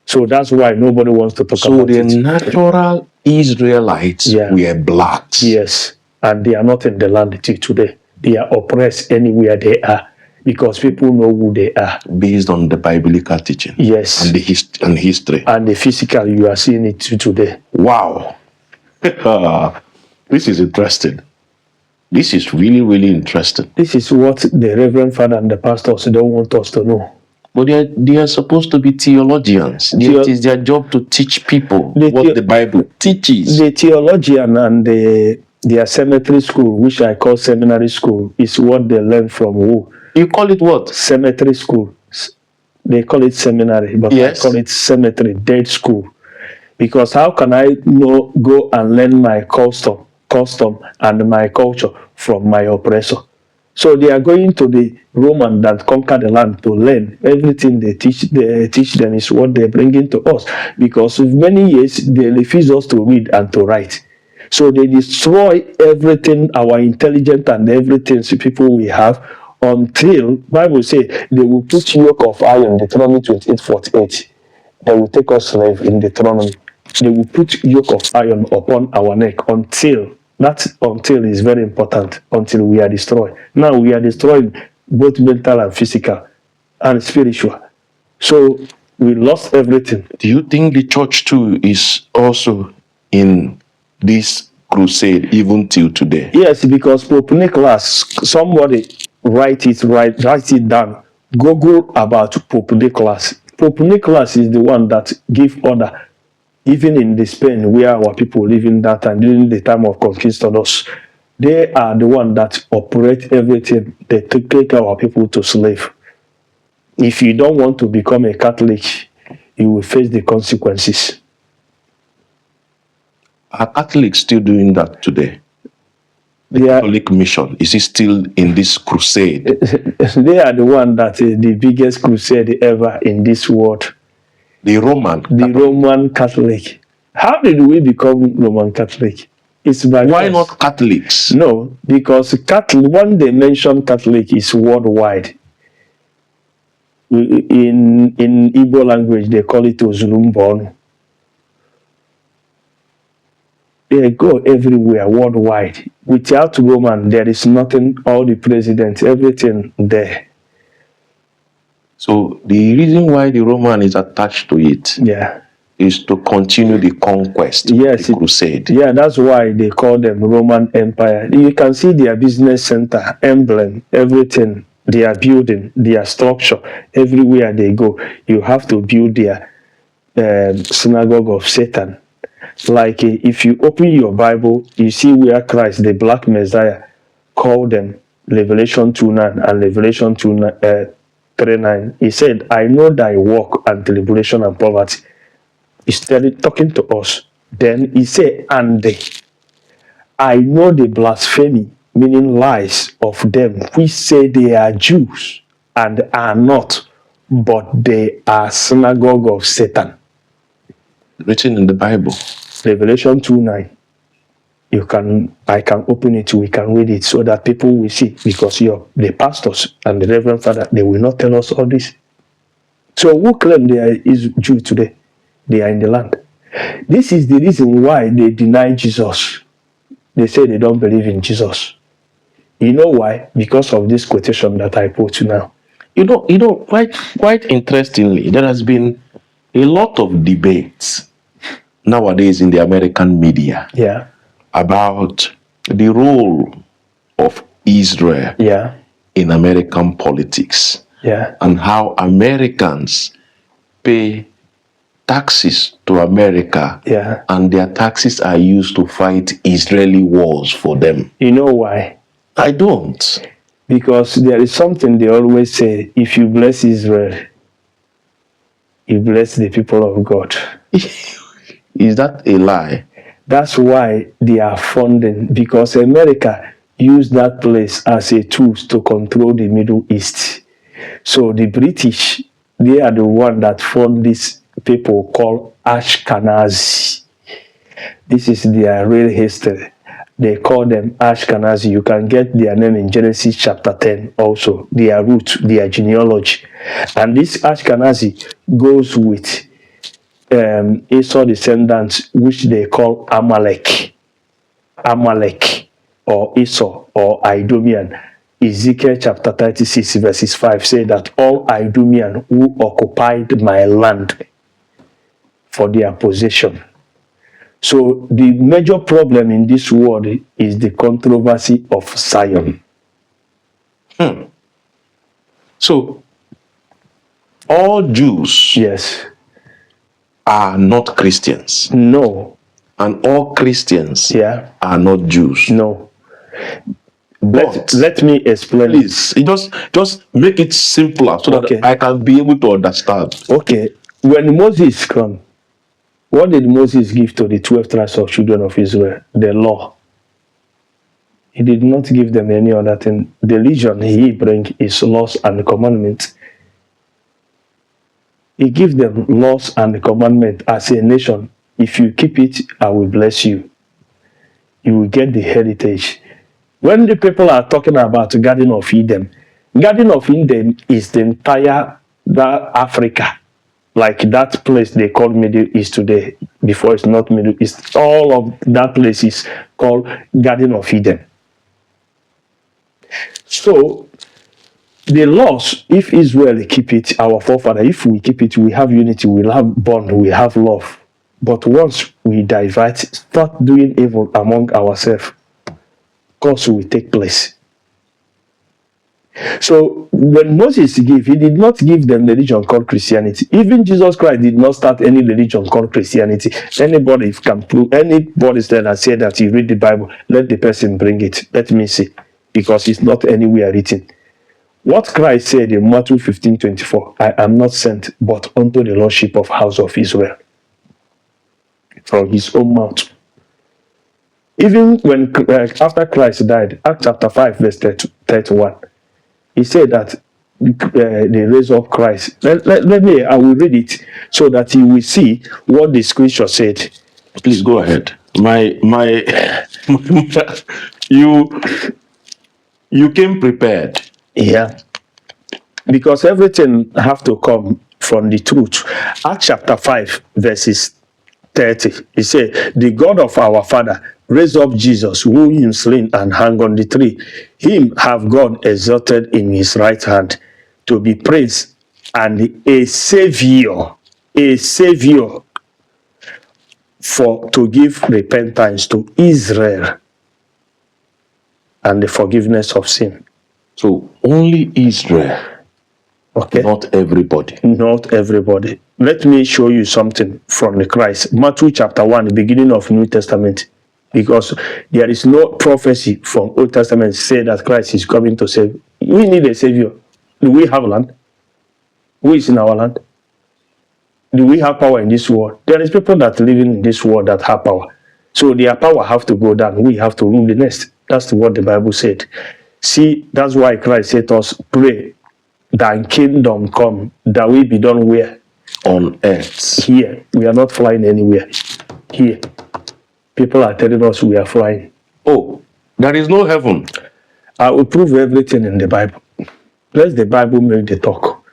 So that's why nobody wants to talk about it. So the natural Israelites were blacks. Yes. And they are not in the land till today. They are oppressed anywhere they are, because people know who they are. Based on the biblical teaching. Yes. And the history. And the physical, you are seeing it today. Wow. This is interesting. This is really, really interesting. This is what the Reverend Father and the pastors don't want us to know. But they are supposed to be theologians. It is their job to teach people what the Bible teaches. The theologian and their cemetery school, which I call seminary school, is what they learn from who? You call it what? Cemetery school. They call it seminary, but I call it cemetery, dead school. Because how can I go and learn my custom and my culture from my oppressor? So they are going to the Roman that conquered the land to learn. Everything they teach them is what they're bringing to us. Because for many years, they refuse us to read and to write. So they destroy everything, our intelligence and everything people we have, until, Bible says, they will put yoke of iron, Deuteronomy 28:48. They will take us slave in Deuteronomy. They will put yoke of iron upon our neck until is very important, until we are destroyed. Now we are destroyed both mental and physical and spiritual. So we lost everything. Do you think the church too is also in this crusade even till today? Yes, because Pope Nicholas, somebody write it down. Google about Pope Nicholas. Pope Nicholas is the one that give order. Even in the Spain where our people live in that time, during the time of conquistadors, they are the one that operate everything. They take our people to slave. If you don't want to become a Catholic, you will face the consequences. Are Catholics still doing that today? The Catholic mission, is it still in this crusade? They are the one that is the biggest crusade ever in this world. The Roman Catholic. How did we become Roman Catholic? It's by Why not Catholics? No, because when they mention Catholic is worldwide. In Igbo language, they call it Ozulumbonu. They go everywhere, worldwide. Without Roman, there is nothing, all the presidents, everything there. So the reason why the Roman is attached to it is to continue the conquest, the crusade. Yeah, that's why they call them Roman Empire. You can see their business center, emblem, everything, their building, their structure, everywhere they go. You have to build their synagogue of Satan. Like if you open your Bible, you see where Christ, the Black Messiah, called them, Revelation 2:9 and Revelation 3:9. He said, I know thy work and tribulation and poverty. He's talking to us. Then he said, and I know the blasphemy, meaning lies of them which say they are Jews and are not, but they are synagogue of Satan. Written in the Bible. Revelation 2:9. I can open it, we can read it so that people will see, because the pastors and the Reverend Father, they will not tell us all this. So who claim they are Jew today? They are in the land. This is the reason why they deny Jesus. They say they don't believe in Jesus. You know why? Because of this quotation that I put now. Quite interestingly, there has been a lot of debates nowadays in the American media Yeah. about the role of Israel Yeah. in American politics Yeah. and how Americans pay taxes to America, Yeah. and their taxes are used to fight Israeli wars for them. You know why? I don't. Because there is something they always say: if you bless Israel, you bless the people of God. Is that a lie? That's why they are funding, because America used that place as a tool to control the Middle East. So the British, they are the one that fund these people called Ashkenazi. This is their real history. They call them Ashkenazi. You can get their name in Genesis chapter 10 also, their root, their genealogy. And this Ashkenazi goes with Esau descendants, which they call Amalek or Esau or Idumean. Ezekiel chapter 36 verses 5 say that all Idumean who occupied my land for their possession. So the major problem in this world is the controversy of Zion. So all Jews, yes, are not Christians. No. And all Christians, Yeah, are not Jews. No. But Let me explain. Please, just make it simpler so Okay. that I can be able to understand. Okay. When Moses came, what did Moses give to the 12 tribes of children of Israel? The law. He did not give them any other thing. The religion he bring is laws and commandments. He gave them laws and commandments as a nation. If you keep it, I will bless you. You will get the heritage. When the people are talking about Garden of Eden is the entire Africa. Like that place they call Middle East today, before it's not Middle East. All of that place is called Garden of Eden. So, the laws, if Israel keep it, our forefather, if we keep it, we have unity, we'll have bond, we have love. But once we divert, start doing evil among ourselves, cause will take place. So when Moses gave, he did not give them the religion called Christianity. Even Jesus Christ did not start any religion called Christianity. Anybody can prove, anybody that said that he read the Bible, let the person bring it. Let me see. Because it's not anywhere written. What Christ said in Matthew 15:24, I am not sent but unto the lordship of house of Israel. From his own mouth. Even when after Christ died, Acts chapter 5 verse 31, he said that they raised up Christ. Let me, I will read it so that you will see what the scripture said. Please go ahead. You came prepared. Yeah. Because everything have to come from the truth. Acts chapter 5 verses 30. He said, the God of our father raised up Jesus, who him slain and hung on the tree. Him have God exalted in his right hand to be praised, and a savior for to give repentance to Israel and the forgiveness of sin. So only Israel. Okay. Not everybody. Not everybody. Let me show you something from the Christ. Matthew chapter 1, the beginning of New Testament. Because there is no prophecy from Old Testament say that Christ is coming to save. We need a savior. Do we have land? Who is in our land? Do we have power in this world? There is people that live in this world that have power. So their power have to go down. We have to rule the nest. That's what the Bible said. See, that's why Christ said to us, pray, thy kingdom come, that we be done where? On earth. Here. We are not flying anywhere. Here. People are telling us we are flying. Oh, there is no heaven. I will prove everything in the Bible. Let the Bible make the talk.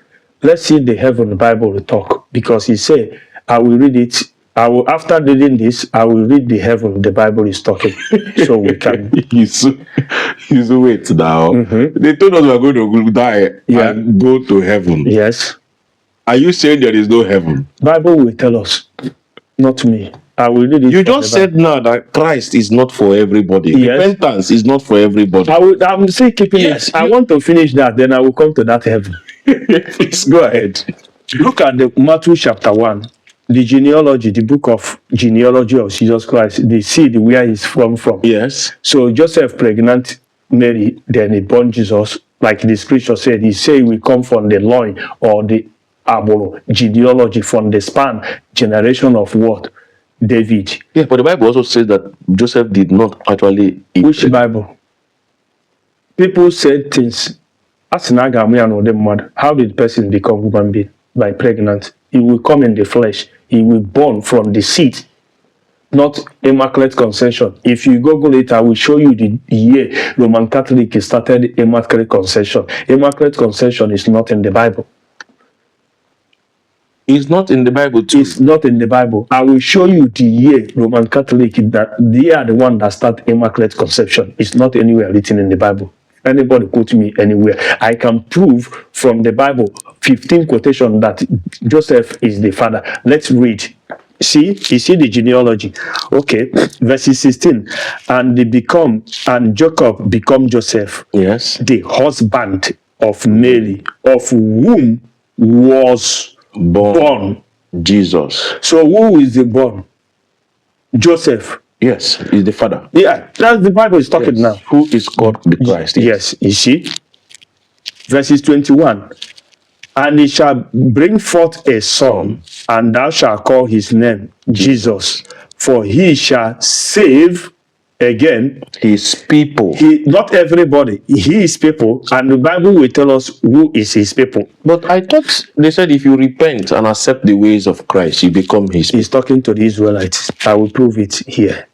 Let's see the heaven Bible talk. Because he said, I will read it I will, after reading this, I will read the heaven the Bible is talking, so we can. He's wait now. They told us we are going to die and go to heaven. Yes. Are you saying there is no heaven? Bible will tell us, not me. I will read it. You just said now that Christ is not for everybody. Yes. Repentance is not for everybody. I'm still keeping it. I want to finish that, then I will come to that heaven. Please go ahead. Look at the Matthew chapter 1. The genealogy, the book of genealogy of Jesus Christ, the seed where he's from. Yes. So Joseph pregnant Mary, then he born Jesus. Like the scripture said, he said we come from the loin or the genealogy from the span generation of what? David. Yeah, but the Bible also says that Joseph did not actually eat. Which Bible? People said things. How did the person become human being? By pregnant. He will come in the flesh. He will born from the seed, not immaculate conception. If you Google it, I will show you the year Roman Catholic started immaculate conception. Immaculate conception is not in the Bible. It's not in the Bible too. It's not in the Bible. I will show you the year Roman Catholic that they are the one that start immaculate conception. It's not anywhere written in the Bible. Anybody quote me anywhere. I can prove from the Bible 15 quotation that Joseph is the father. Let's read. See, you see the genealogy. Okay, verse 16. And Jacob become Joseph. Yes. The husband of Mary, of whom was born Jesus. So who is the born? Joseph. Yes, is the father. Yeah, that's the Bible is talking now. Who is called the Christ? Yes, you see. Verses 21. And he shall bring forth a son, and thou shalt call his name Jesus, for he shall save again his people. Not everybody, his people, and the Bible will tell us who is his people. But I thought they said if you repent and accept the ways of Christ, you become his people. He's talking to the Israelites. I will prove it here.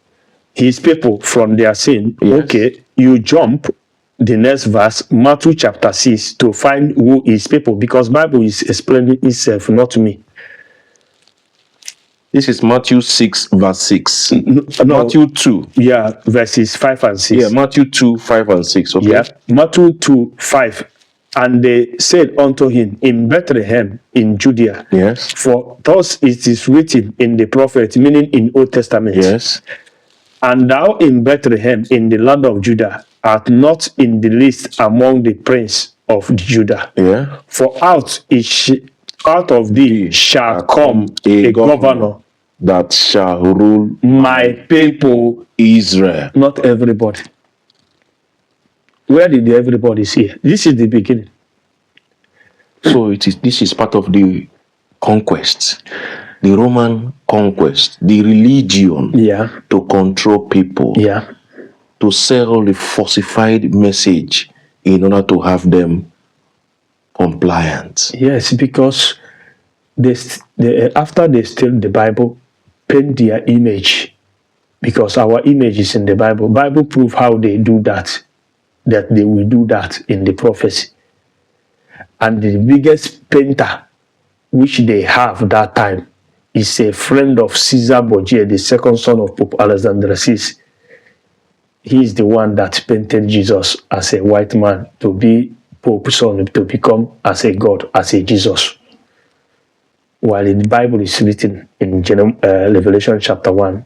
His people from their sin. Yes. Okay, you jump the next verse, Matthew chapter 6, to find who is people, because Bible is explaining itself, not me. This is Matthew 6, verse 6. No, Matthew 2. Yeah, verses 5 and 6. Yeah, Matthew 2, 5 and 6. Okay. Yeah, Matthew 2, 5. And they said unto him, in Bethlehem, in Judea. Yes. For thus it is written in the prophet, meaning in Old Testament. Yes. And thou in Bethlehem, in the land of Judah, art not in the least among the prince of Judah. Yeah. For out of thee shall come a governor that shall rule my people Israel. Not everybody. Where did the everybody see? This is the beginning. So this is part of the conquest, the Roman conquest, the religion to control people, to sell a falsified message in order to have them compliant. Yes, because after they steal the Bible, paint their image, because our image is in the Bible. Bible prove how they do that they will do that in the prophecy. And the biggest painter which they have that time is a friend of Cesare Borgia, the second son of Pope Alexander VI. He is the one that painted Jesus as a white man to be Pope's son, to become as a God, as a Jesus. While in the Bible is written in Revelation chapter 1,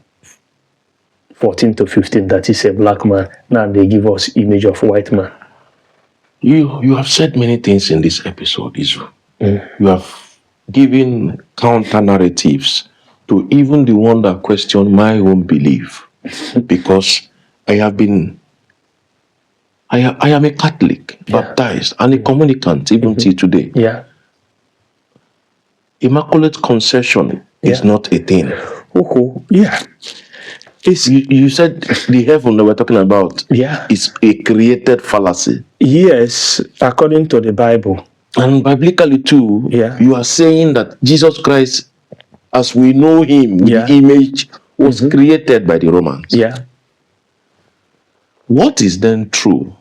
14 to 15, that is a black man. Now they give us image of white man. You have said many things in this episode, Israel. You have given counter narratives to even the one that question my own belief, because I am a Catholic, baptized, and a communicant even till today. Yeah. Immaculate conception is not a thing. Yeah. You said the heaven that we're talking about is a created fallacy. Yes, according to the Bible. And biblically too, you are saying that Jesus Christ, as we know him, the image was created by the Romans. Yeah. What is then true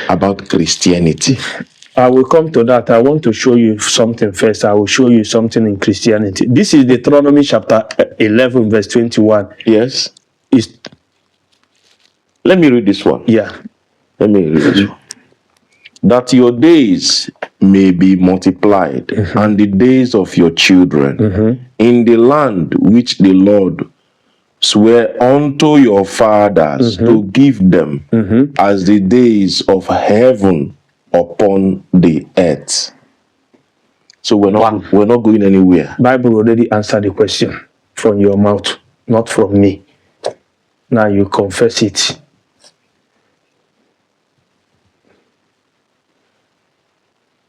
about Christianity? I will come to that. I want to show you something first. I will show you something in Christianity. This is Deuteronomy chapter 11, verse 21. Yes. Is Let me read this one. yeah. Let me read this one. That your days may be multiplied, and the days of your children in the land which the Lord swear unto your fathers to give them as the days of heaven upon the earth. So we're not going anywhere. Bible already answered the question from your mouth, not from me. Now you confess it.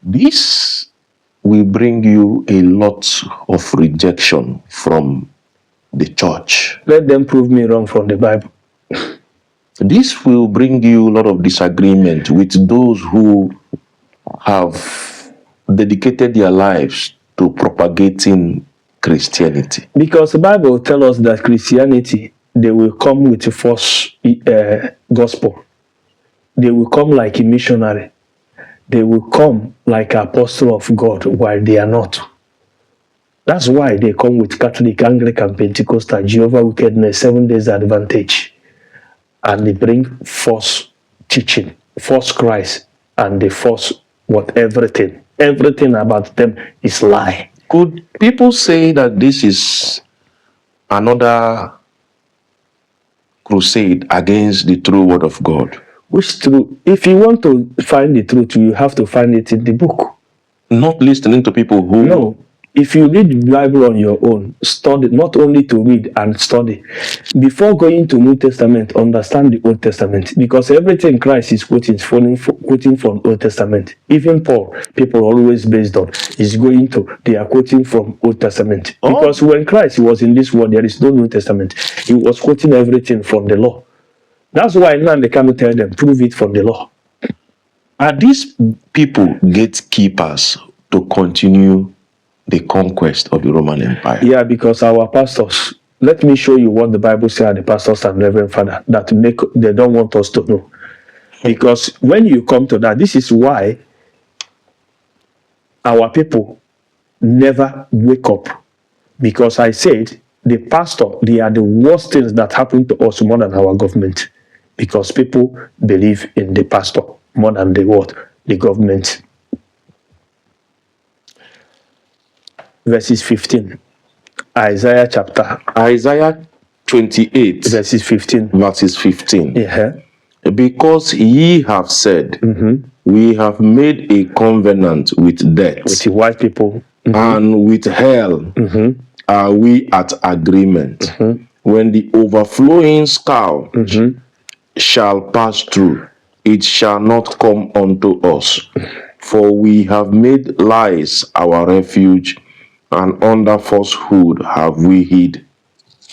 This will bring you a lot of rejection from the church. Let them prove me wrong from the Bible. This will bring you a lot of disagreement with those who have dedicated their lives to propagating Christianity. Because the Bible tells us that Christianity, they will come with a false gospel. They will come like a missionary. They will come like an apostle of God while they are not. That's why they come with Catholic, Anglican, Pentecostal, Jehovah Wickedness, 7 Days Advantage. And they bring false teaching, false Christ, and the false everything. Everything about them is lie. Could people say that this is another crusade against the true word of God? Which truth? If you want to find the truth, you have to find it in the book. Not listening to people who... No. If you read the Bible on your own, study, not only to read and study. Before going to New Testament, understand the Old Testament. Because everything Christ is quoting from Old Testament. Even Paul, people always based on, they are quoting from Old Testament. Because when Christ was in this world, there is no New Testament. He was quoting everything from the law. That's why now they come and tell them, prove it from the law. Are these people gatekeepers to continue the conquest of the Roman Empire? Yeah, because our pastors, let me show you what the Bible says, the pastors and Reverend Father, they don't want us to know. Because when you come to that, this is why our people never wake up. Because I said, the pastor, they are the worst things that happen to us more than our government. Because people believe in the pastor more than the government. Verses 15. Isaiah 28. Verses 15. Verses 15. Yeah. Because ye have said, we have made a covenant with death. With the white people. And with hell are we at agreement. When the overflowing scow shall pass through, it shall not come unto us. For we have made lies our refuge, and under falsehood have we hid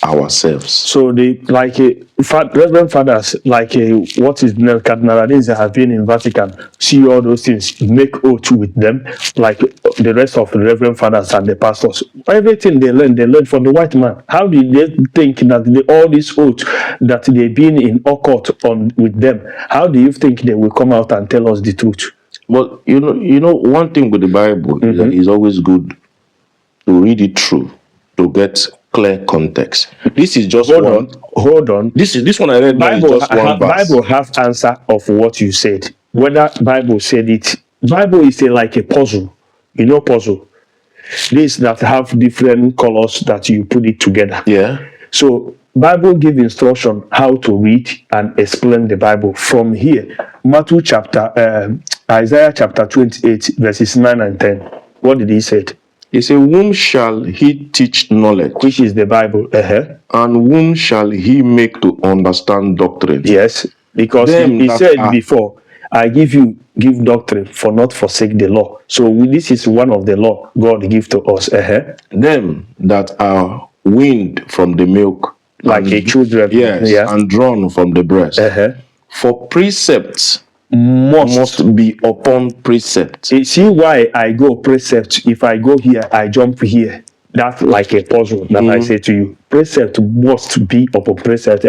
ourselves. So Reverend Fathers, what is Cardinal have been in Vatican, see all those things, make oath with them, like the rest of the Reverend Fathers and the pastors. Everything they learn from the white man. How did they think that all these oaths that they've been in occult on with them, how do you think they will come out and tell us the truth? Well, you know, one thing with the Bible is that it's always good to read it through to get clear context. This is just Hold on. This one I read now is just one verse. Bible have answer of what you said. Whether Bible said it. Bible is like a puzzle. You know puzzle. These that have different colors that you put it together. Yeah. So Bible give instruction how to read and explain the Bible from here. Isaiah chapter 28 verses 9 and 10. What did he say? He said, whom shall he teach knowledge? Which is the Bible. And whom shall he make to understand doctrine? Yes, because he said before, I give doctrine for not forsake the law. So this is one of the law God give to us. Them that are weaned from the milk. Like a children. Yes, and drawn from the breast. For precepts must be upon precept. See why I go precept. If I go here, I jump here. That's like a puzzle that I say to you. Precept must be upon precept.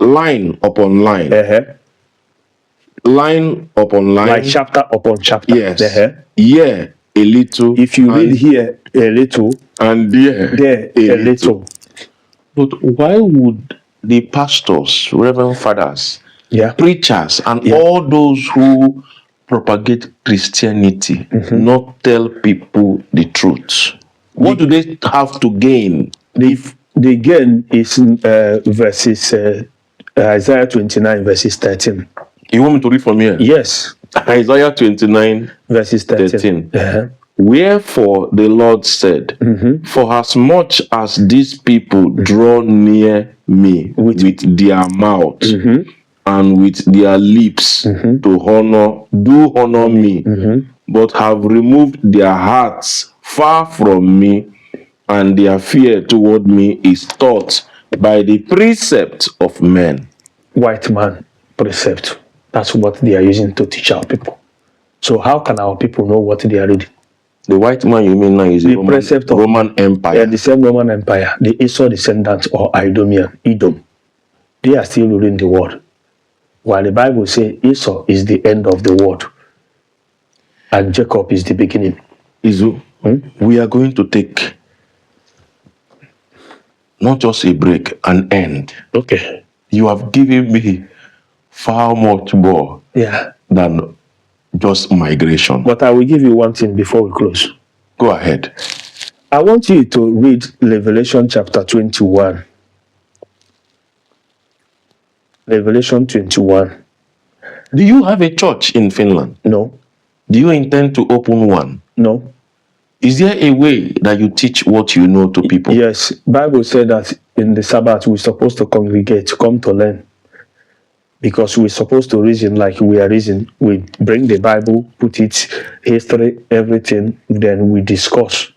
Line upon line. line upon line. Like chapter upon chapter. Yes. Here, a little. If you read here a little, and there a little. But why would the pastors, reverend fathers, preachers, and all those who propagate Christianity not tell people the truth? What do they have to gain? The gain is verses Isaiah 29, verses 13. You want me to read from here? Yes. Isaiah 29, verses 13. Wherefore the Lord said, for as much as these people draw near me with their mouth and with their lips to honor me, but have removed their hearts far from me, and their fear toward me is taught by the precept of men. White man precept. That's what they are using to teach our people. So how can our people know what they are reading? The white man you mean now is the Roman Empire. The same Roman Empire, the Esau descendants or Edom. They are still ruling the world. While the Bible says Esau is the end of the world and Jacob is the beginning. Izu, we are going to take not just a break, an end. Okay. You have given me far much more than just migration. But I will give you one thing before we close. Go ahead. I want you to read Revelation chapter 21. Revelation 21. Do you have a church in Finland? No. Do you intend to open one? No. Is there a way that you teach what you know to people? Yes. Bible said that in the Sabbath we're supposed to congregate, come to learn. Because we're supposed to reason like we are reason. We bring the Bible, put it, history, everything, then we discuss.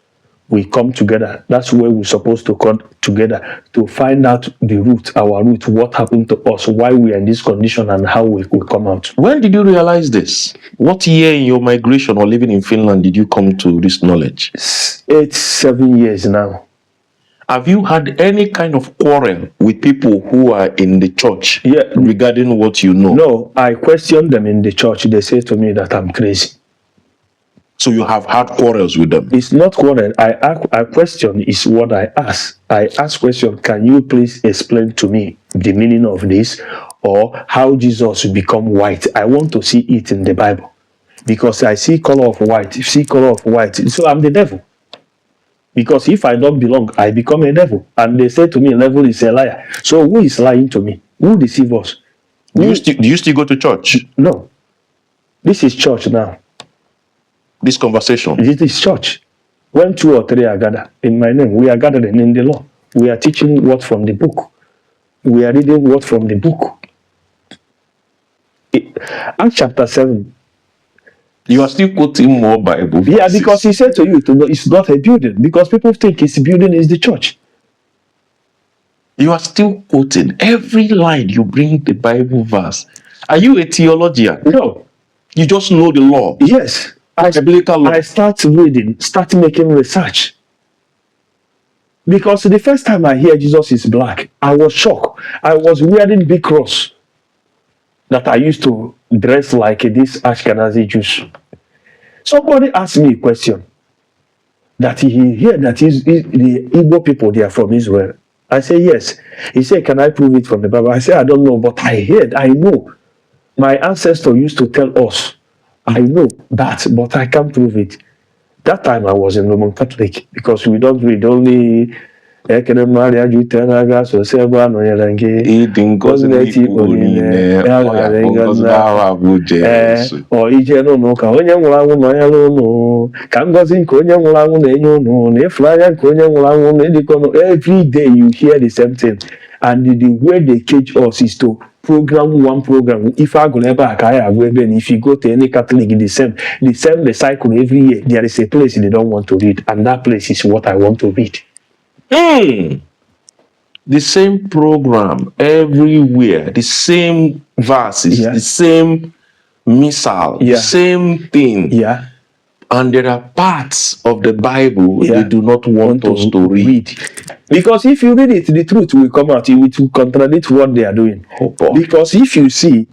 We come together. That's where we're supposed to come together to find out the root, our root, what happened to us, why we are in this condition, and how we come out. When did you realize this? What year in your migration or living in Finland did you come to this knowledge? 7 years now. Have you had any kind of quarrel with people who are in the church regarding what you know? No, I questioned them in the church. They say to me that I'm crazy. So you have had quarrels with them? It's not quarrel. I question is what I ask. I ask question, can you please explain to me the meaning of this, or how Jesus become white? I want to see it in the Bible. Because I see color of white, so I'm the devil. Because if I don't belong, I become a devil. And they say to me, devil is a liar. So who is lying to me? Who deceives us? Do you still go to church? No. This is church now. This conversation? This is church. When 2 or 3 are gathered in my name, we are gathering in the law. We are teaching what from the book. We are reading what from the book. Acts chapter 7. You are still quoting more Bible verses. Yeah, because he said to you, it's not a building. Because people think it's a building is the church. You are still quoting. Every line you bring the Bible verse. Are you a theologian? No. You just know the law? Yes. I start reading, start making research. Because the first time I hear Jesus is black, I was shocked. I was wearing big cross that I used to dress like this Ashkenazi Jews. Somebody asked me a question that he heard that the Igbo people, they are from Israel. I say yes. He said, can I prove it from the Bible? I said, I don't know, but I know. My ancestors used to tell us. I know that, but I can't prove it. That time I was in Roman Catholic because we don't read only or every day you hear the same thing, and the way they cage us is to program one program. If I go back, if you go to any Catholic, the same the cycle every year. There is a place they don't want to read, and that place is what I want to read. The same program everywhere, the same verses, the same missile, the same thing. Yeah. And there are parts of the Bible they do not want us to read. Because if you read it, the truth will come out. It will contradict what they are doing. Because if you see,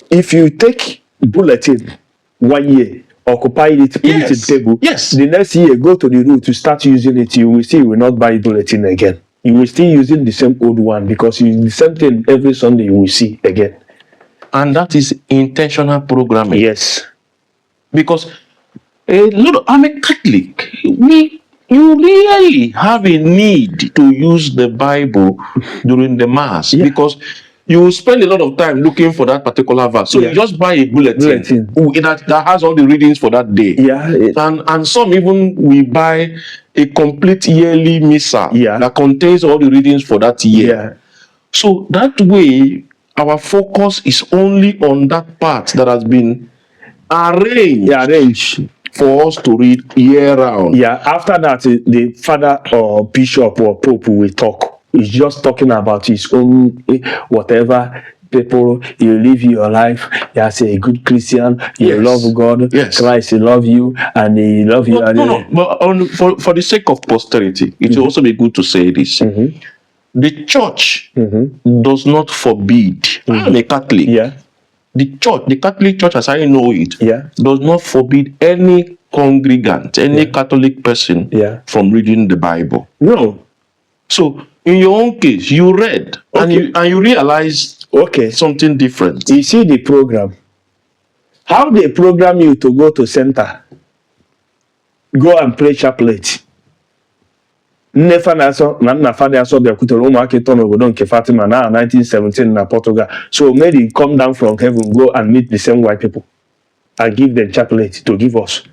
if you take bulletin 1 year, occupy it, put it in table, the next year go to the room to start using it, you will see you will not buy bulletin again. You will still using the same old one because you the same thing every Sunday you will see again. And that is intentional programming. Yes. Because I'm a Catholic. You really have a need to use the Bible during the Mass because you spend a lot of time looking for that particular verse. So you just buy a bulletin. That has all the readings for that day. And some even we buy a complete yearly missal that contains all the readings for that year. So that way, our focus is only on that part that has been arranged for us to read year round. After that, the father or bishop or pope will talk. He's just talking about his own whatever. People, you live your life as a good Christian, you love God, Christ love you, and he love you. But for the sake of posterity, it will also be good to say this. The church does not forbid. I'm a Catholic. The Catholic Church, as I know it, does not forbid any congregant, any Catholic person from reading the Bible. No. So, in your own case, you read and you realized something different. You see the program. How they program you to go to center, go and play chaplet. Na father aso be kutere ụmụaka ito n'obodo nke Fatima na 1917 na Portugal. So maybe come down from heaven, go and meet the same white people and give them chaplet to give us.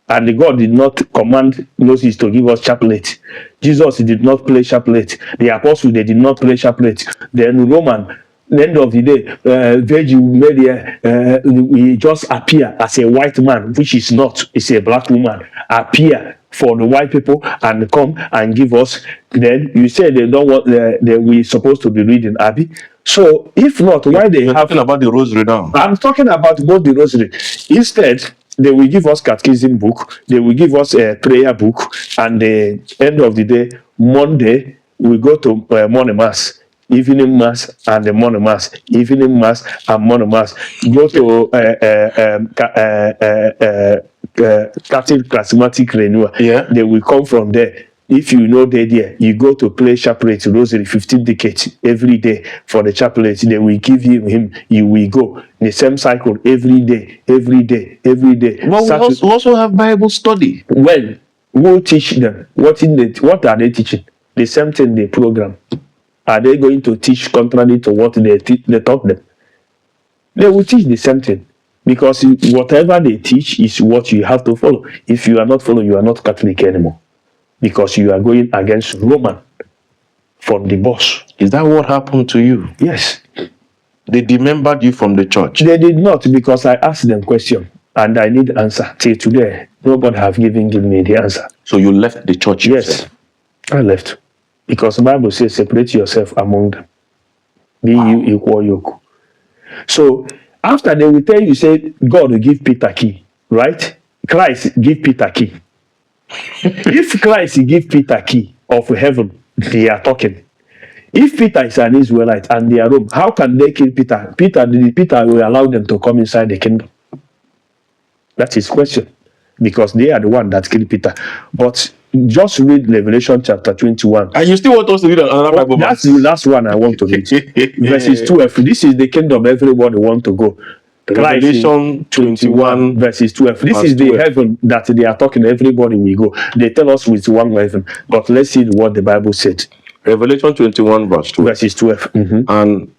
And the God did not command Moses to give us chaplet. Jesus did not play chaplet. The apostles, they did not play chaplet. Then Roman, the end of the day, Virgin Mary we just appear as a white man, which is not, it's a black woman, appear for the white people and come and give us. Then you say they don't want we're supposed to be reading Abby. So if not, why they You're talking about the rosary now? I'm talking about both the rosary. Instead, they will give us catechism book, they will give us a prayer book, and the end of the day, Monday, we go to morning mass, evening mass, and the morning mass, evening mass, and morning mass. Go to Catholic charismatic renewal. They will come from there. If you know they're there, you go to play chaplet rosary 15 decades every day for the chaplet. They will give him. You will go the same cycle every day. But we also have Bible study. Well, we'll teach them what are they teaching? The same thing they program. Are they going to teach contrary to what they taught them? They will teach the same thing. Because whatever they teach is what you have to follow. If you are not following, you are not Catholic anymore. Because you are going against Roman from the boss. Is that what happened to you? Yes. They dismembered you from the church? They did not, because I asked them question and I need answer. Till today, nobody have given me the answer. So you left the church? Yes, I left. Because the Bible says, separate yourself among them. Be you equal yoke. So, after they will tell you, say, God will give Peter key, right? Christ give Peter key. If Christ give Peter key of heaven, they are talking. If Peter is an Israelite and they are Rome, how can they kill Peter? Peter will allow them to come inside the kingdom. That's his question. Because they are the one that killed Peter. But just read Revelation chapter 21. And you still want us to read another Bible? That's the last one I want to read. Verses 12. This is the kingdom everybody want to go. Revelation 21 verses 12. This is the heaven that they are talking. Everybody will go. They tell us with one heaven. But let's see what the Bible said. Revelation 21 verse 12. Verses 12. And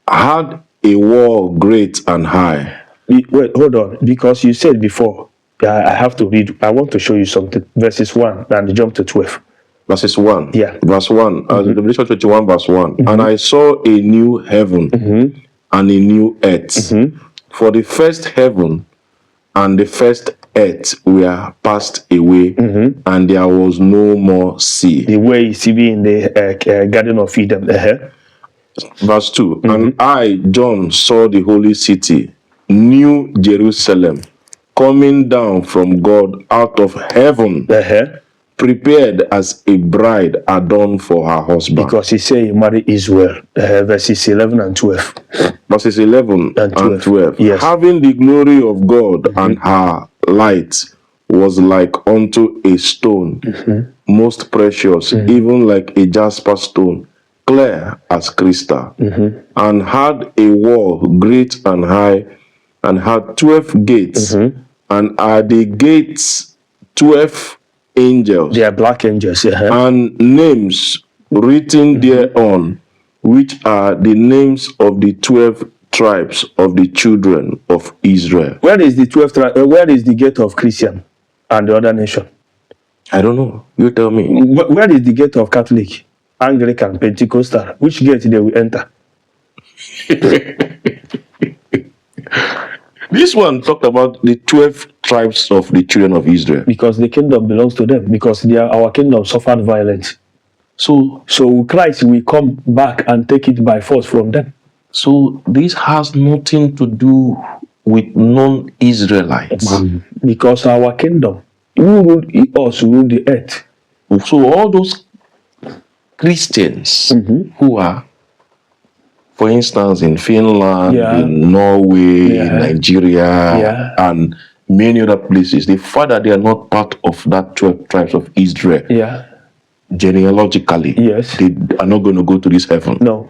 had a wall great and high. Wait, hold on. Because you said before, I have to read. I want to show you something. Verses 1 and jump to 12. Verses 1. Yeah. Verse 1. Revelation 21 verse 1. And I saw a new heaven and a new earth. For the first heaven and the first earth were passed away, and there was no more sea. The way you see in the Garden of Eden. Verse 2. And I, John, saw the holy city, New Jerusalem, coming down from God out of heaven, prepared as a bride adorned for her husband. Because he said he married Israel, verses 11 and 12. Verses 11 and 12. Yes. Having the glory of God, and her light was like unto a stone, most precious, even like a jasper stone, clear as crystal, and had a wall great and high, and had 12 gates, and are the gates 12 angels. They are black angels, and names written thereon, which are the names of the 12 tribes of the children of Israel. Where is the 12th tribe? Where is the gate of Christian and the other nation? I don't know. You tell me. Where is the gate of Catholic, Anglican, Pentecostal? Which gate they will enter? This one talked about the 12 tribes of the children of Israel. Because the kingdom belongs to them. Because our kingdom suffered violence. So Christ will come back and take it by force from them. So this has nothing to do with non-Israelites. Because our kingdom, who ruled us, ruled the earth. So all those Christians who are, for instance, in Finland, in Norway, in Nigeria, and many other places, the fact that they are not part of that 12 tribes of Israel, genealogically, they are not going to go to this heaven. No.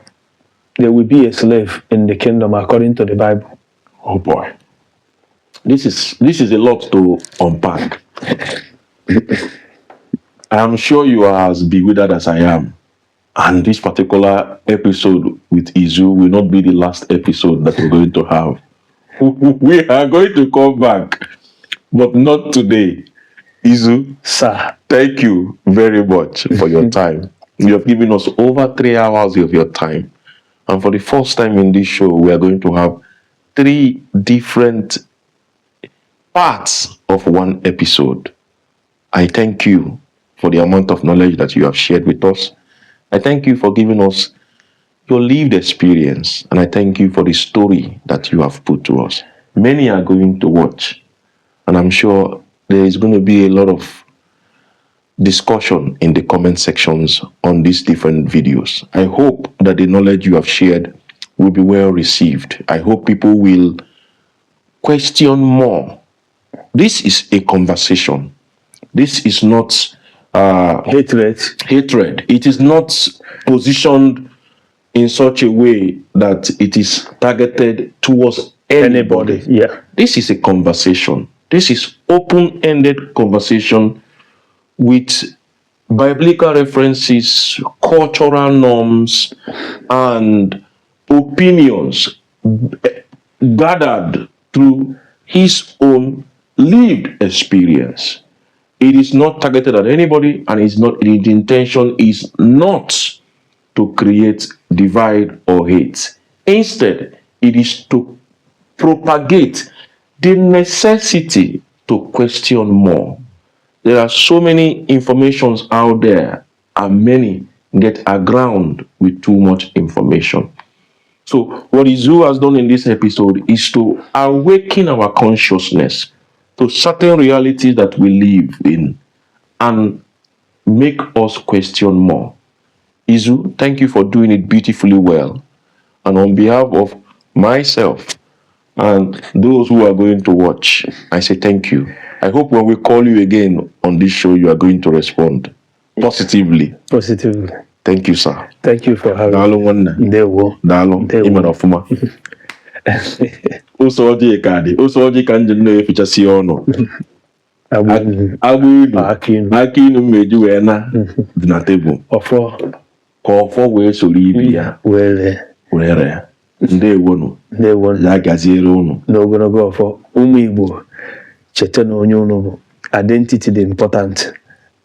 They will be a slave in the kingdom according to the Bible. Oh boy. This is a lot to unpack. I am sure you are as bewildered as I am. And this particular episode with Izu will not be the last episode that we're going to have. We are going to come back, but not today. Izu, sir, thank you very much for your time. You have given us over 3 hours of your time. And for the first time in this show, we are going to have 3 different parts of one episode. I thank you for the amount of knowledge that you have shared with us. I thank you for giving us your lived experience, and I thank you for the story that you have put to us. Many are going to watch, and I'm sure there is going to be a lot of discussion in the comment sections on these different videos. I hope that the knowledge you have shared will be well received. I hope people will question more. This is a conversation. This is not hatred. It is not positioned in such a way that it is targeted towards anybody. Yeah. This is a conversation. This is open-ended conversation with biblical references, cultural norms, and opinions gathered through his own lived experience. It is not targeted at anybody, and the intention is not to create divide or hate. Instead, it is to propagate the necessity to question more. There are so many informations out there, and many get aground with too much information. So what Izu has done in this episode is to awaken our consciousness to certain realities that we live in and make us question more. Izu, thank you for doing it beautifully well. And on behalf of myself and those who are going to watch, I say thank you. I hope when we call you again on this show, you are going to respond positively. Positively. Thank you, sir. Thank you for having me. Dalo. Imanofuma. Ụsọ ọjị ka dị. Ụsọ ọjị ka njin na-efichasị ọnụ. Agbụ aka inu mmeji wee na dị na tebụl. Ka ọfọ wee soro ibi ya. Were. Ndewonu. Ya gaziere unu. N'ogologo ọfọ, ụmụ Igbo, cheta na onye unu bụ. Identity dị important,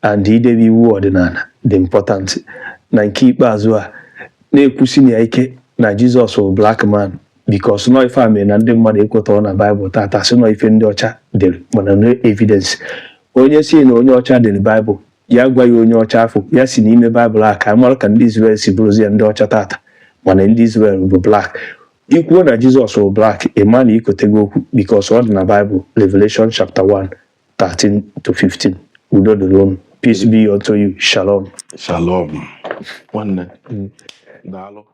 and idebe iwu ọdịnala dị important. Na nke ikpeazụ a, na-ekwusi na ike na Jizọs bụ black man, because no ife ame na ndị mmadụ ekwetara na Bible tata sị no ife ndị ọcha dere, mana no evidence. Onye si na onye ọcha dere Bible, ya gwa ya onye ọcha afọ, ya si n'ime Bible a ka mara ka ndị Israel si bụrụzi ya ndị ọcha tata, mana ndị Israel bụ black. Ikwuo na Jizọs bụ black, ịma na ikotego okwu, because ọ dị na Bible, Revelation chapter 1, 13 to 15. Udo dịrị unu. Peace be unto you. Shalom. Shalom. Nwanne. Daalụ.